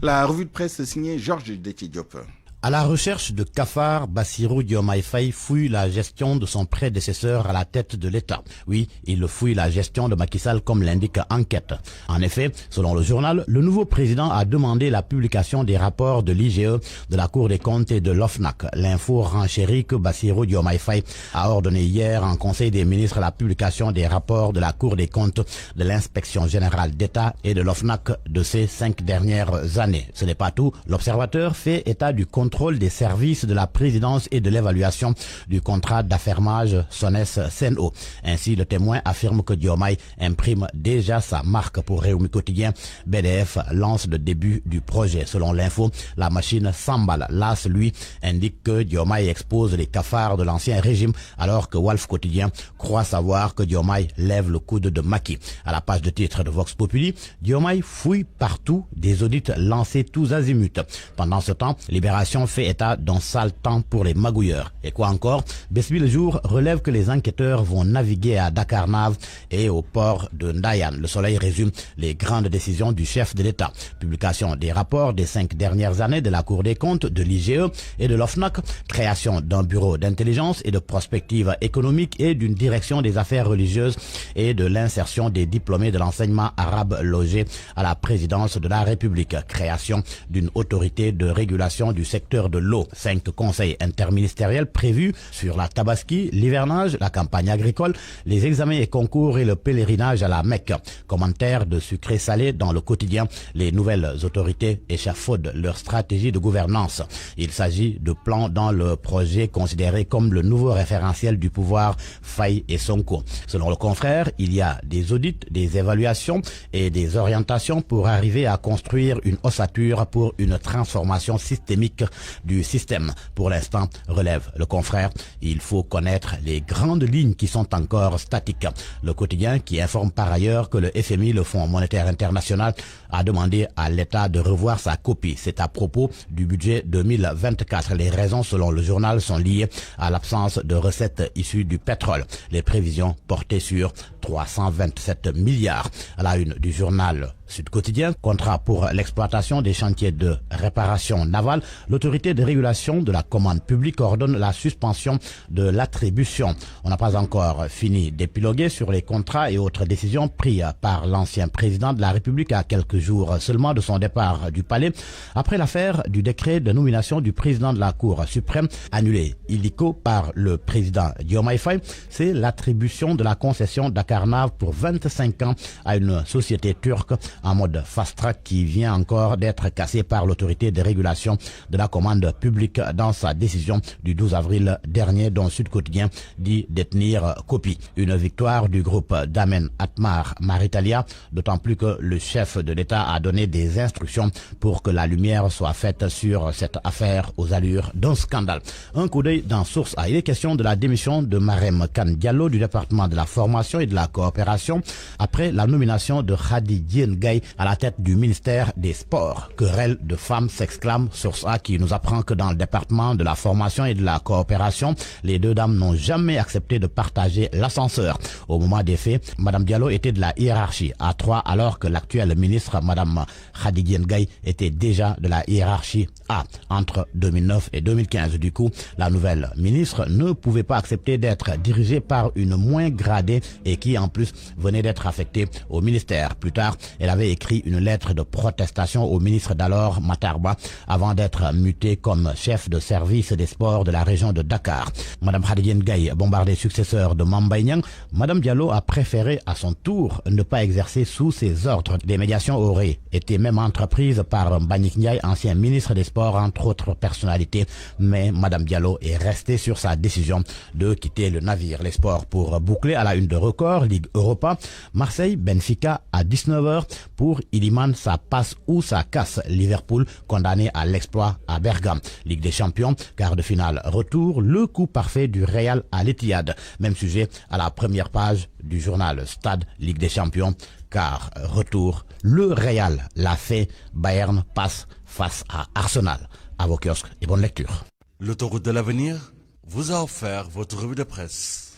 La revue de presse signée Georges Déthié Diop. À la recherche de cafards, Bassirou Diomaye Faye fouille la gestion de son prédécesseur à la tête de l'État. Oui, il fouille la gestion de Macky Sall comme l'indique Enquête. En effet, selon le journal, le nouveau président a demandé la publication des rapports de l'IGE, de la Cour des comptes et de l'OFNAC. L'info renchérit que Bassirou Diomaye Faye a ordonné hier en Conseil des ministres la publication des rapports de la Cour des comptes, de l'Inspection générale d'État et de l'OFNAC de ces 5 dernières années. Ce n'est pas tout. L'observateur fait état du contrôle des services de la présidence et de l'évaluation du contrat d'affermage SONES-SEN'EAU. Ainsi, le témoin affirme que Diomaye imprime déjà sa marque pour Réumi Quotidien. BDF lance le début du projet. Selon l'info, la machine s'emballe. L'AS, lui, indique que Diomaye expose les cafards de l'ancien régime, alors que Walf Quotidien croit savoir que Diomaye lève le coude de Macky. À la page de titre de Vox Populi, Diomaye fouille partout, des audits lancés tous azimuts. Pendant ce temps, Libération fait état d'un sale temps pour les magouilleurs. Et quoi encore? Besbi le jour relève que les enquêteurs vont naviguer à Dakarnave et au port de Ndayan. Le Soleil résume les grandes décisions du chef de l'État. Publication des rapports des 5 dernières années de la Cour des comptes, de l'IGE et de l'OFNAC, création d'un bureau d'intelligence et de prospective économique et d'une direction des affaires religieuses et de l'insertion des diplômés de l'enseignement arabe logés à la présidence de la République, création d'une autorité de régulation du secteur de l'eau, 5 conseils interministériels prévus sur la Tabaski, l'hivernage, la campagne agricole, les examens et concours et le pèlerinage à la Mecque. Commentaire de Sucré Salé dans le quotidien. Les nouvelles autorités échafaudent leur stratégie de gouvernance. Il s'agit de plans dans le projet considéré comme le nouveau référentiel du pouvoir Faye et Sonko. Selon le confrère, il y a des audits, des évaluations et des orientations pour arriver à construire une ossature pour une transformation systémique du système. Pour l'instant, relève le confrère, il faut connaître les grandes lignes qui sont encore statiques. Le quotidien qui informe par ailleurs que le FMI, le Fonds monétaire international, a demandé à l'État de revoir sa copie. C'est à propos du budget 2024. Les raisons, selon le journal, sont liées à l'absence de recettes issues du pétrole. Les prévisions portées sur 327 milliards. À la une du journal Sud Quotidien, contrat pour l'exploitation des chantiers de réparation navale, l'autorité de régulation de la commande publique ordonne la suspension de l'attribution. On n'a pas encore fini d'épiloguer sur les contrats et autres décisions prises par l'ancien président de la République à quelques jours seulement de son départ du palais, après l'affaire du décret de nomination du président de la Cour suprême annulé illico par le président Diomaye Faye. C'est l'attribution de la concession Dakarnave pour 25 ans à une société turque en mode fast-track qui vient encore d'être cassé par l'autorité de régulation de la commande publique dans sa décision du 12 avril dernier, dont Sud Quotidien dit détenir copie. Une victoire du groupe d'Amen Atmar Maritalia, d'autant plus que le chef de l'État a donné des instructions pour que la lumière soit faite sur cette affaire aux allures d'un scandale. Un coup d'œil dans Source A. Il est question de la démission de Marème Kane Diallo du département de la formation et de la coopération après la nomination de Khady Diène Gaye à la tête du ministère des Sports. Querelle de femmes s'exclame Source A, qui nous apprend que dans le département de la formation et de la coopération, les deux dames n'ont jamais accepté de partager l'ascenseur. Au moment des faits, Madame Diallo était de la hiérarchie A3 alors que l'actuelle ministre Madame Khady Diène Gaye était déjà de la hiérarchie A entre 2009 et 2015. Du coup, la nouvelle ministre ne pouvait pas accepter d'être dirigée par une moins gradée et qui en plus venait d'être affectée au ministère. Plus tard, elle avait écrit une lettre de protestation au ministre d'alors, Matarba, avant d'être mutée comme chef de service des sports de la région de Dakar. Madame Khady Diène Gaye, bombardée successeur de Mame Mbaye Niang, Madame Diallo a préféré à son tour ne pas exercer sous ses ordres. Des médiations auraient été même entreprises par Mbagnick Ndiaye, ancien ministre des Sports, entre autres personnalités, mais Madame Diallo est restée sur sa décision de quitter le navire. Les sports pour boucler à la une de Record, Ligue Europa, Marseille, Benfica à 19h. Pour Iliman, ça passe ou ça casse. Liverpool condamné à l'exploit à Bergame. Ligue des Champions, quart de finale retour, le coup parfait du Real à l'Etihad. Même sujet à la première page du journal Stade. Ligue des Champions, car retour, le Real l'a fait, Bayern passe face à Arsenal. À vos kiosques et bonne lecture. L'autoroute de l'avenir vous a offert votre revue de presse.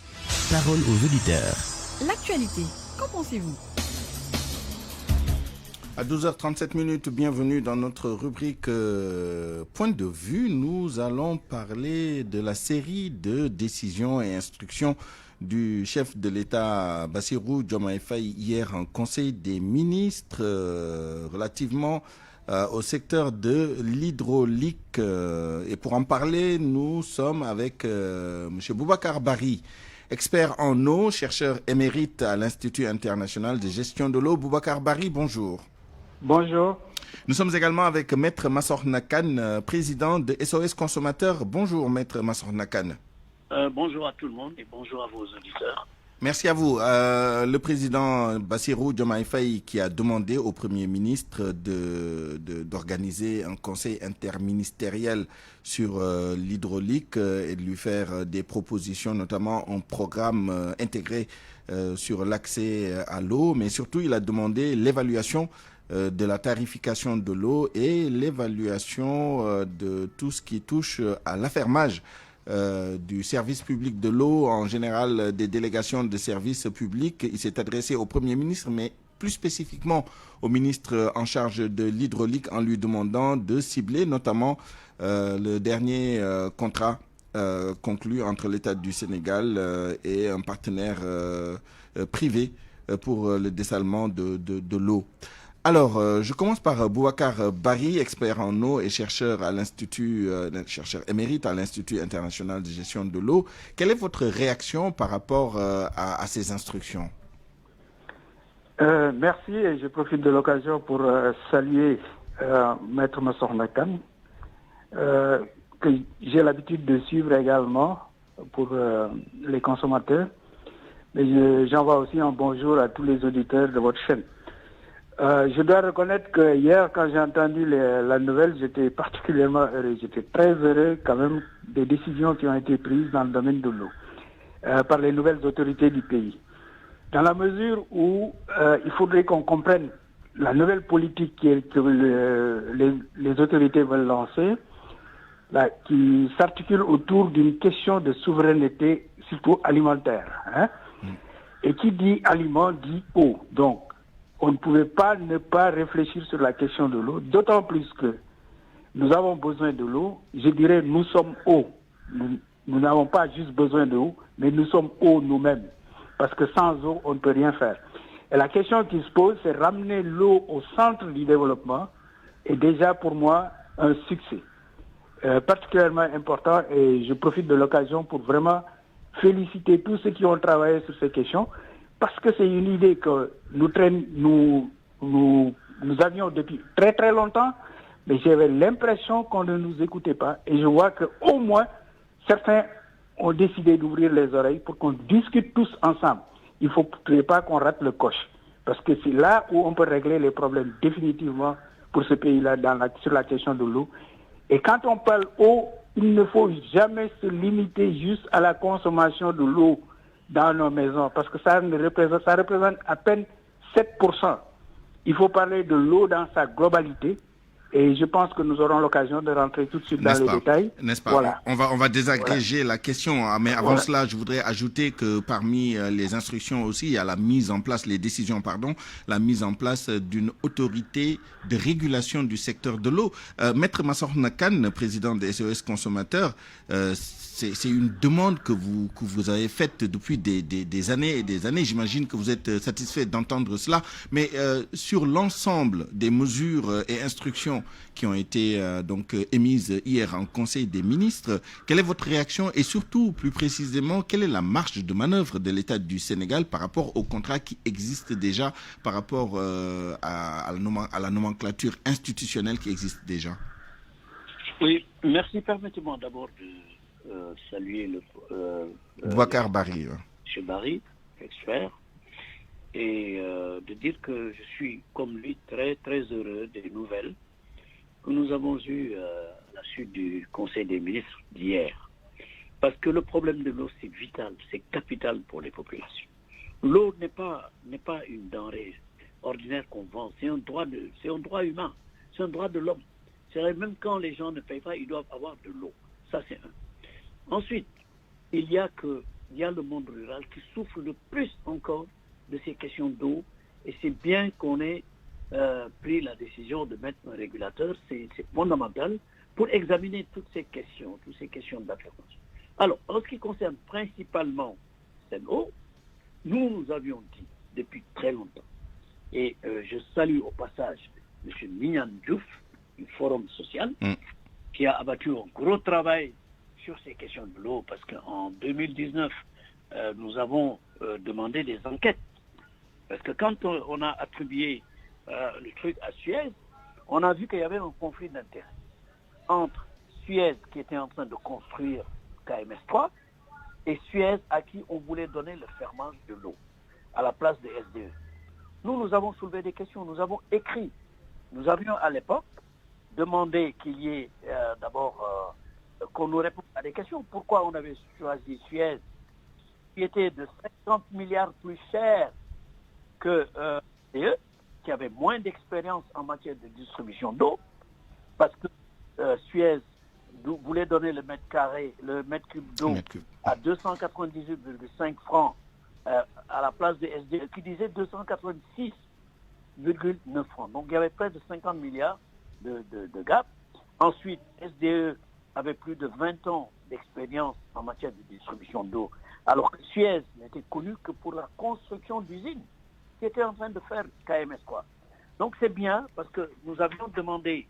Parole aux auditeurs. L'actualité, qu'en pensez-vous? À 12h37, bienvenue dans notre rubrique Point de vue. Nous allons parler de la série de décisions et instructions du chef de l'État Bassirou Diomaye Faye hier en Conseil des ministres relativement au secteur de l'hydraulique. Et pour en parler, nous sommes avec M. Boubacar Bari, expert en eau, chercheur émérite à l'Institut international de gestion de l'eau. Boubacar Bari, bonjour. Bonjour. Nous sommes également avec Maître Massokhna Kane, président de SOS Consommateurs. Bonjour Maître Massokhna Kane. Bonjour à tout le monde et bonjour à vos auditeurs. Merci à vous. Le président Bassirou Diomaye Faye qui a demandé au Premier ministre d'organiser un conseil interministériel sur l'hydraulique et de lui faire des propositions, notamment un programme intégré sur l'accès à l'eau, mais surtout il a demandé l'évaluation de la tarification de l'eau et l'évaluation de tout ce qui touche à l'affermage du service public de l'eau, en général des délégations de services publics. Il s'est adressé au Premier ministre, mais plus spécifiquement au ministre en charge de l'hydraulique, en lui demandant de cibler notamment le dernier contrat conclu entre l'État du Sénégal et un partenaire privé pour le dessalement de l'eau. Alors, je commence par Boubacar Bari, expert en eau et chercheur à chercheur émérite à l'Institut international de gestion de l'eau. Quelle est votre réaction par rapport à ces instructions? Merci, et je profite de l'occasion pour saluer Maître Massokhna Kane, que j'ai l'habitude de suivre également pour les consommateurs. Mais j'envoie aussi un bonjour à tous les auditeurs de votre chaîne. Je dois reconnaître que hier, quand j'ai entendu la nouvelle, j'étais particulièrement heureux. J'étais très heureux quand même des décisions qui ont été prises dans le domaine de l'eau par les nouvelles autorités du pays. Dans la mesure où il faudrait qu'on comprenne la nouvelle politique que les autorités veulent lancer, qui s'articule autour d'une question de souveraineté, surtout alimentaire. Et qui dit aliment dit eau. Donc, on ne pouvait pas ne pas réfléchir sur la question de l'eau, d'autant plus que nous avons besoin de l'eau. Je dirais, nous sommes eau. Nous n'avons pas juste besoin de l'eau, mais nous sommes eau nous-mêmes. Parce que sans eau, on ne peut rien faire. Et la question qui se pose, c'est ramener l'eau au centre du développement est déjà pour moi un succès particulièrement important, et je profite de l'occasion pour vraiment féliciter tous ceux qui ont travaillé sur ces questions, parce que c'est une idée que nous avions depuis très très longtemps, mais j'avais l'impression qu'on ne nous écoutait pas, et je vois qu'au moins certains ont décidé d'ouvrir les oreilles pour qu'on discute tous ensemble. Il ne faudrait pas qu'on rate le coche, parce que c'est là où on peut régler les problèmes définitivement pour ce pays-là sur la question de l'eau. Et quand on parle eau, il ne faut jamais se limiter juste à la consommation de l'eau dans nos maisons, parce que ça représente à peine 7%. Il faut parler de l'eau dans sa globalité. Et je pense que nous aurons l'occasion de rentrer tout de suite dans les détails. N'est-ce pas? Voilà. On va désagréger la question. Mais avant cela, je voudrais ajouter que parmi les instructions aussi, il y a la mise en place, la mise en place d'une autorité de régulation du secteur de l'eau. Maître Massokhna Kane, président des SOS Consommateurs, c'est une demande que vous avez faite depuis des années et des années. J'imagine que vous êtes satisfait d'entendre cela. Mais sur l'ensemble des mesures et instructions qui ont été émises hier en Conseil des ministres, quelle est votre réaction et surtout, plus précisément, quelle est la marge de manœuvre de l'État du Sénégal par rapport au contrat qui existe déjà, par rapport à la nomenclature institutionnelle qui existe déjà? Oui, merci. Permettez-moi d'abord de saluer Boubacar Barry. M. Barry, expert, et de dire que je suis, comme lui, très très heureux des nouvelles que nous avons eues à la suite du Conseil des ministres d'hier. Parce que le problème de l'eau, c'est vital, c'est capital pour les populations. L'eau n'est pas une denrée ordinaire qu'on vend, c'est un droit humain, c'est un droit de l'homme. C'est-à-dire, même quand les gens ne payent pas, ils doivent avoir de l'eau. Ça, c'est un. Ensuite, il y a le monde rural qui souffre le plus encore de ces questions d'eau, et c'est bien qu'on ait pris la décision de mettre un régulateur, c'est fondamental pour examiner toutes ces questions d'affirmation. Alors, en ce qui concerne principalement cette eau, nous avions dit depuis très longtemps, et je salue au passage M. Mignane Diouf du Forum social, qui a abattu un gros travail sur ces questions de l'eau, parce qu'en 2019, nous avons demandé des enquêtes. Parce que quand on a attribué le truc à Suez, on a vu qu'il y avait un conflit d'intérêts entre Suez, qui était en train de construire KMS3, et Suez, à qui on voulait donner le fermage de l'eau, à la place de SDE. Nous avons soulevé des questions, nous avons écrit. Nous avions à l'époque demandé qu'il y ait d'abord qu'on nous réponde à des questions. Pourquoi on avait choisi Suez, qui était de 50 milliards plus cher que SDE, qui avait moins d'expérience en matière de distribution d'eau, parce que Suez voulait donner le mètre cube d'eau à 298,5 francs à la place de SDE, qui disait 286,9 francs. Donc il y avait près de 50 milliards de gap. Ensuite, SDE avait plus de 20 ans d'expérience en matière de distribution d'eau, alors que Suez n'était connu que pour la construction d'usines qui était en train de faire KMS, quoi. Donc c'est bien, parce que nous avions demandé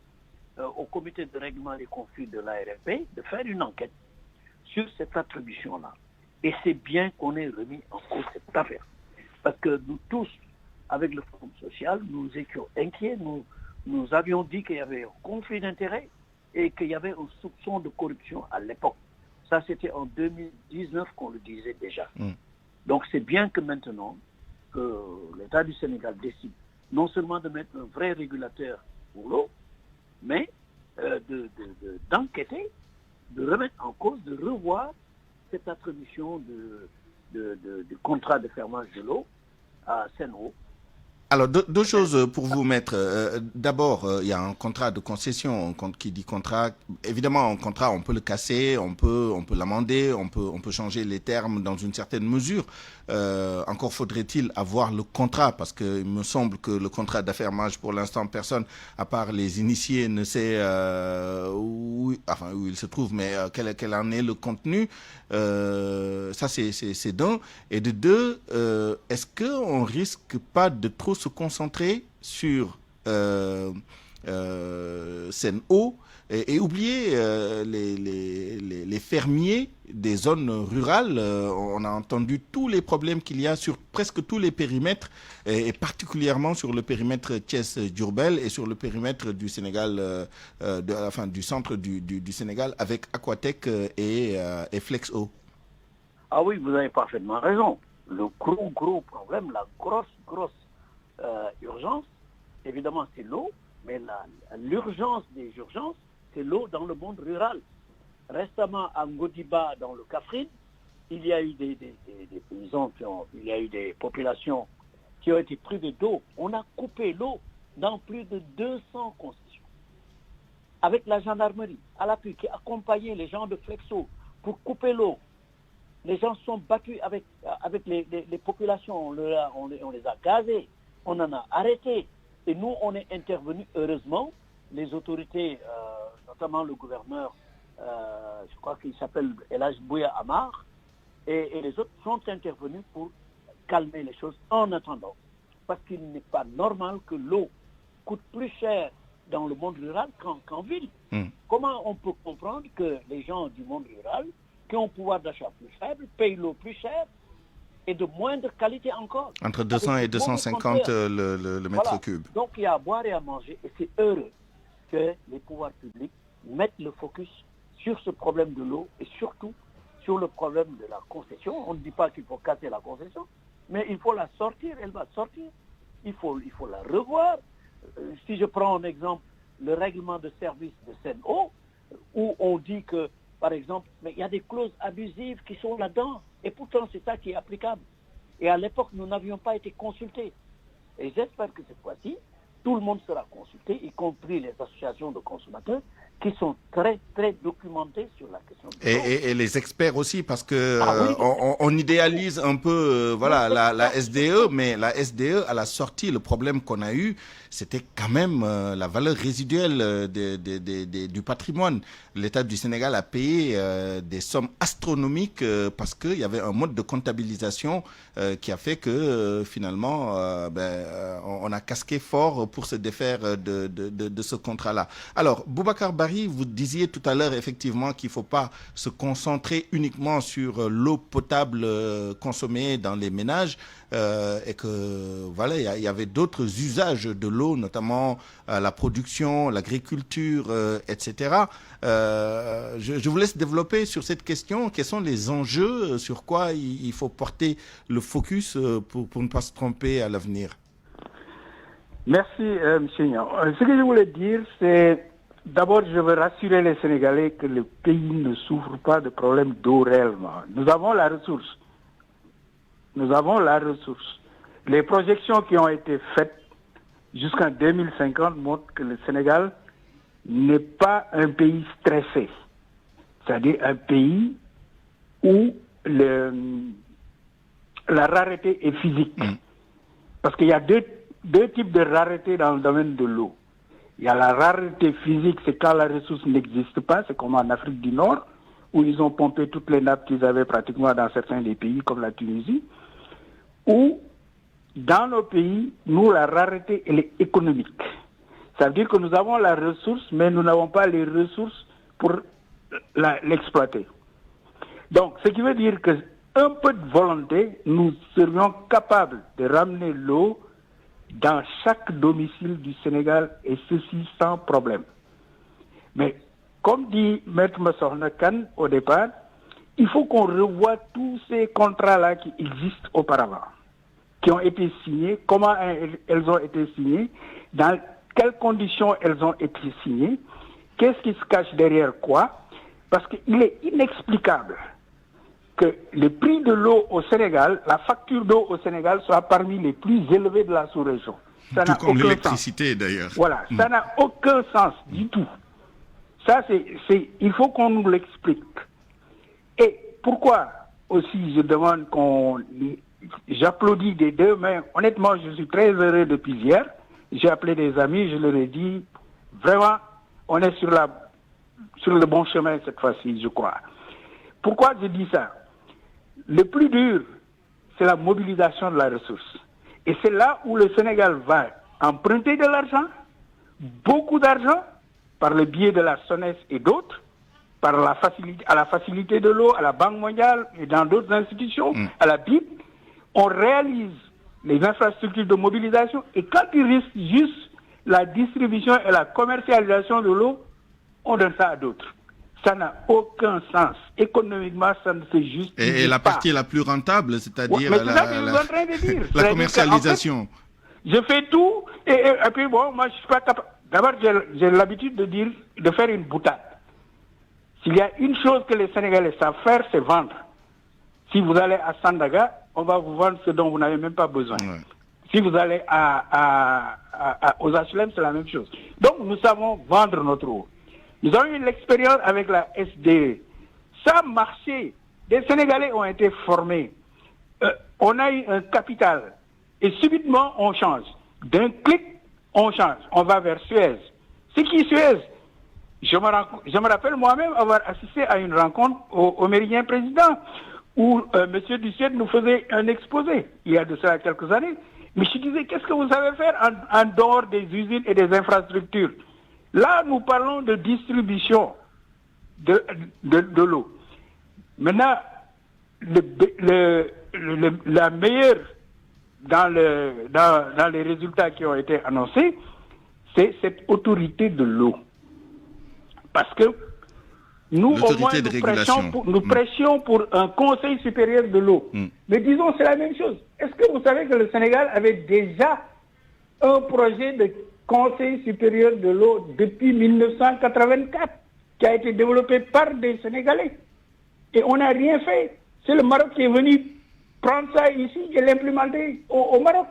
au comité de règlement des conflits de l'ARFP de faire une enquête sur cette attribution-là. Et c'est bien qu'on ait remis en cause cette affaire. Parce que nous tous, avec le Forum social, nous étions inquiets, nous avions dit qu'il y avait un conflit d'intérêts et qu'il y avait un soupçon de corruption à l'époque. Ça, c'était en 2019 qu'on le disait déjà. Donc c'est bien que maintenant, que l'État du Sénégal décide non seulement de mettre un vrai régulateur pour l'eau, mais d'enquêter, de remettre en cause, de revoir cette attribution de contrat de fermage de l'eau à Sen'Eau. Alors, deux choses pour vous, maître. D'abord, il y a un contrat de concession. Qui dit contrat, évidemment, un contrat, on peut le casser, on peut l'amender, on peut changer les termes dans une certaine mesure. Encore faudrait-il avoir le contrat, parce qu'il me semble que le contrat d'affermage, pour l'instant, personne, à part les initiés, ne sait où il se trouve, mais quel en est le contenu. Ça, c'est d'un. Et de deux, est-ce qu'on risque pas de trop se concentrer sur Sen'Eau et oublier les fermiers des zones rurales? On a entendu tous les problèmes qu'il y a sur presque tous les périmètres, et particulièrement sur le périmètre Thiès-Diourbel et sur le périmètre du Sénégal, du centre du Sénégal, avec Aquatech et Flexo. Ah oui, vous avez parfaitement raison. Le gros problème, la grosse urgence, évidemment, c'est l'eau, mais l'urgence des urgences, c'est l'eau dans le monde rural. Récemment, à Ngodiba, dans le Kaffrine, il y a eu des paysans, il y a eu des populations qui ont été privées d'eau. On a coupé l'eau dans plus de 200 concessions. Avec la gendarmerie à l'appui qui accompagnait les gens de Flexo pour couper l'eau. Les gens sont battus avec les populations, on les a gazés, on en a arrêté. Et nous, on est intervenus, heureusement, les autorités, notamment le gouverneur, je crois qu'il s'appelle Elhadj Bouya Amar, et les autres sont intervenus pour calmer les choses en attendant. Parce qu'il n'est pas normal que l'eau coûte plus cher dans le monde rural qu'en ville. Comment on peut comprendre que les gens du monde rural, qui ont un pouvoir d'achat plus faible, payent l'eau plus cher et de moindre qualité encore? Entre 200 et 250 le mètre cube. Donc il y a à boire et à manger, et c'est heureux que les pouvoirs publics mettent le focus sur ce problème de l'eau et surtout sur le problème de la concession. On ne dit pas qu'il faut casser la concession, mais il faut la sortir, elle va sortir. Il faut la revoir. Si je prends un exemple, le règlement de service de Sen'Eau, où on dit que, par exemple, mais il y a des clauses abusives qui sont là-dedans, et pourtant c'est ça qui est applicable. Et à l'époque, nous n'avions pas été consultés. Et j'espère que cette fois-ci, tout le monde sera consulté, y compris les associations de consommateurs, qui sont très, très documentés sur la question. Et les experts aussi, parce que on idéalise un peu la SDE, mais la SDE, à la sortie, le problème qu'on a eu, c'était quand même la valeur résiduelle du patrimoine. L'État du Sénégal a payé des sommes astronomiques parce qu'il y avait un mode de comptabilisation qui a fait que finalement, on a casqué fort pour se défaire de ce contrat-là. Alors, Boubacar Bari, vous disiez tout à l'heure effectivement qu'il ne faut pas se concentrer uniquement sur l'eau potable consommée dans les ménages et que voilà, il y avait d'autres usages de l'eau, notamment la production, l'agriculture, etc. Je vous laisse développer sur cette question. Quels sont les enjeux, sur quoi il faut porter le focus pour ne pas se tromper à l'avenir? Merci, M. Niang. Ce que je voulais dire, c'est d'abord, je veux rassurer les Sénégalais que le pays ne souffre pas de problème d'eau réellement. Nous avons la ressource. Nous avons la ressource. Les projections qui ont été faites jusqu'en 2050 montrent que le Sénégal n'est pas un pays stressé. C'est-à-dire un pays où la rareté est physique. Parce qu'il y a deux types de rareté dans le domaine de l'eau. Il y a la rareté physique, c'est quand la ressource n'existe pas, c'est comme en Afrique du Nord, où ils ont pompé toutes les nappes qu'ils avaient pratiquement dans certains des pays, comme la Tunisie, ou dans nos pays, nous, la rareté, elle est économique. Ça veut dire que nous avons la ressource, mais nous n'avons pas les ressources pour l'exploiter. Donc, ce qui veut dire que un peu de volonté, nous serions capables de ramener l'eau dans chaque domicile du Sénégal, et ceci sans problème. Mais comme dit Maître Massokhna Kane au départ, il faut qu'on revoie tous ces contrats-là qui existent auparavant, qui ont été signés, comment elles ont été signées, dans quelles conditions elles ont été signées, qu'est-ce qui se cache derrière quoi, parce qu'il est inexplicable que le prix de l'eau au Sénégal, la facture d'eau au Sénégal soit parmi les plus élevées de la sous-région. Ça tout comme l'électricité d'ailleurs. Voilà, ça n'a aucun sens du tout. Ça, il faut qu'on nous l'explique. Et pourquoi aussi je demande j'applaudis des deux mains. Honnêtement, je suis très heureux depuis hier. J'ai appelé des amis, je leur ai dit, vraiment, on est sur le bon chemin cette fois-ci, je crois. Pourquoi je dis ça? Le plus dur, c'est la mobilisation de la ressource. Et c'est là où le Sénégal va emprunter de l'argent, beaucoup d'argent, par le biais de la SONES et d'autres, à la facilité de l'eau, à la Banque mondiale et dans d'autres institutions, à la BIP. On réalise les infrastructures de mobilisation et quand il reste juste la distribution et la commercialisation de l'eau, on donne ça à d'autres. Ça n'a aucun sens. Économiquement, ça ne se justifie pas. Et la partie la plus rentable, c'est-à-dire la commercialisation. En fait, je fais tout et puis bon, moi je suis pas capable. D'abord, j'ai l'habitude de faire une boutade. S'il y a une chose que les Sénégalais savent faire, c'est vendre. Si vous allez à Sandaga, on va vous vendre ce dont vous n'avez même pas besoin. Ouais. Si vous allez aux HLM, c'est la même chose. Donc, nous savons vendre notre eau. Nous avons eu l'expérience avec la SDE. Ça a marché. Des Sénégalais ont été formés. On a eu un capital. Et subitement, on change. D'un clic, on change. On va vers Suez. C'est qui Suez? Je me rappelle moi-même avoir assisté à une rencontre au Méridien Président où M. Dussier nous faisait un exposé, il y a de cela quelques années. Mais je disais, qu'est-ce que vous savez faire en dehors des usines et des infrastructures? Là, nous parlons de distribution de l'eau. Maintenant, la meilleure dans les résultats qui ont été annoncés, c'est cette autorité de l'eau. Parce que nous, au moins, nous pressions pour un conseil supérieur de l'eau. Mais disons, c'est la même chose. Est-ce que vous savez que le Sénégal avait déjà un projet de conseil supérieur de l'eau depuis 1984 qui a été développé par des Sénégalais? Et on n'a rien fait. C'est le Maroc qui est venu prendre ça ici et l'implémenter au Maroc.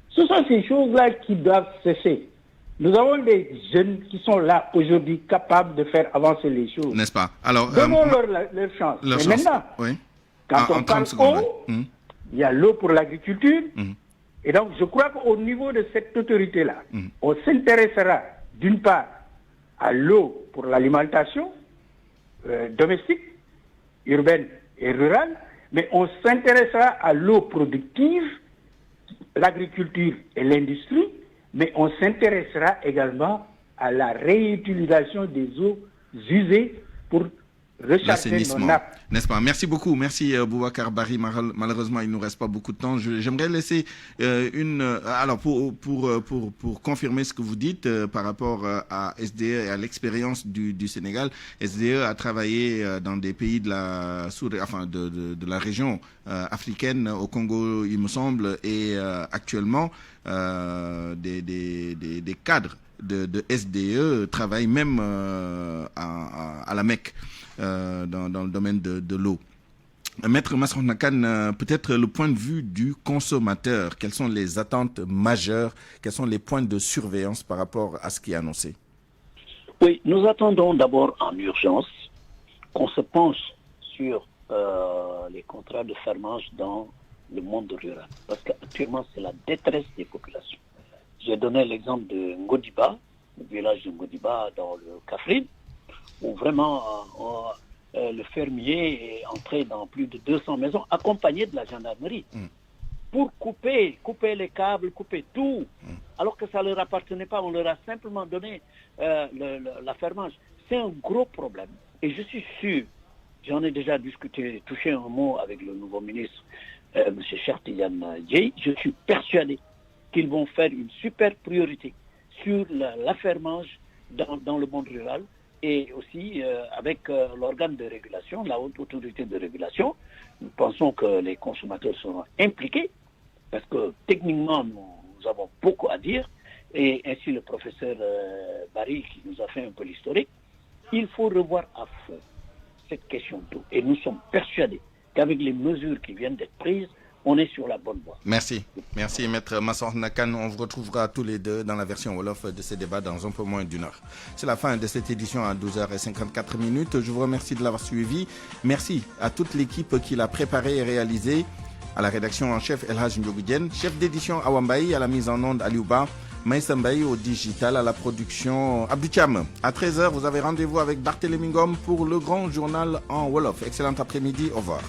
Ce sont ces choses-là qui doivent cesser. Nous avons des jeunes qui sont là aujourd'hui capables de faire avancer les choses. N'est-ce pas? Alors, donnons-leur leur chance. Mais maintenant, quand on parle d'eau, il y a l'eau pour l'agriculture. Et donc, je crois qu'au niveau de cette autorité-là, on s'intéressera d'une part à l'eau pour l'alimentation domestique, urbaine et rurale, mais on s'intéressera à l'eau productive, l'agriculture et l'industrie, mais on s'intéressera également à la réutilisation des eaux usées pour recharger nos nappes. N'est-ce pas? Merci beaucoup. Merci Boubacar Bari. Malheureusement, il ne nous reste pas beaucoup de temps. J'aimerais laisser alors pour confirmer ce que vous dites par rapport à SDE et à l'expérience du Sénégal. SDE a travaillé dans des pays de la région africaine, au Congo, il me semble, et actuellement des cadres de SDE travaillent même à la Mecque. Dans le domaine de l'eau. Maître Massokhna Kane, peut-être le point de vue du consommateur, quelles sont les attentes majeures, quels sont les points de surveillance par rapport à ce qui est annoncé? Oui, nous attendons d'abord en urgence qu'on se penche sur les contrats de fermage dans le monde rural, parce qu'actuellement c'est la détresse des populations. J'ai donné l'exemple de Ngodiba, le village de Ngodiba dans le Kaffrine, où vraiment le fermier est entré dans plus de 200 maisons, accompagné de la gendarmerie, pour couper les câbles, couper tout, alors que ça ne leur appartenait pas, on leur a simplement donné la fermage. C'est un gros problème. Et je suis sûr, j'en ai déjà discuté, touché un mot avec le nouveau ministre, M. Cheikh Tidiane Dièye, je suis persuadé qu'ils vont faire une super priorité sur l'affermage dans le monde rural, et aussi avec l'organe de régulation, la haute autorité de régulation. Nous pensons que les consommateurs seront impliqués, parce que techniquement, nous avons beaucoup à dire, et ainsi le professeur Bari, qui nous a fait un peu l'historique, il faut revoir à fond cette question d'eau. Et nous sommes persuadés qu'avec les mesures qui viennent d'être prises, on est sur la bonne voie. Merci. Merci, Maître Massokhna Kane. On vous retrouvera tous les deux dans la version Wolof de ce débat dans un peu moins d'une heure. C'est la fin de cette édition à 12h54. Je vous remercie de l'avoir suivi. Merci à toute l'équipe qui l'a préparé et réalisé. À la rédaction en chef Elhaj Ndiogoudjen, chef d'édition Awambaï, à la mise en onde Aliouba, Maïssa Mbaye au digital, à la production Abdou Thiam. À 13h, vous avez rendez-vous avec Barthélémy Ngom pour le grand journal en Wolof. Excellent après-midi, au revoir.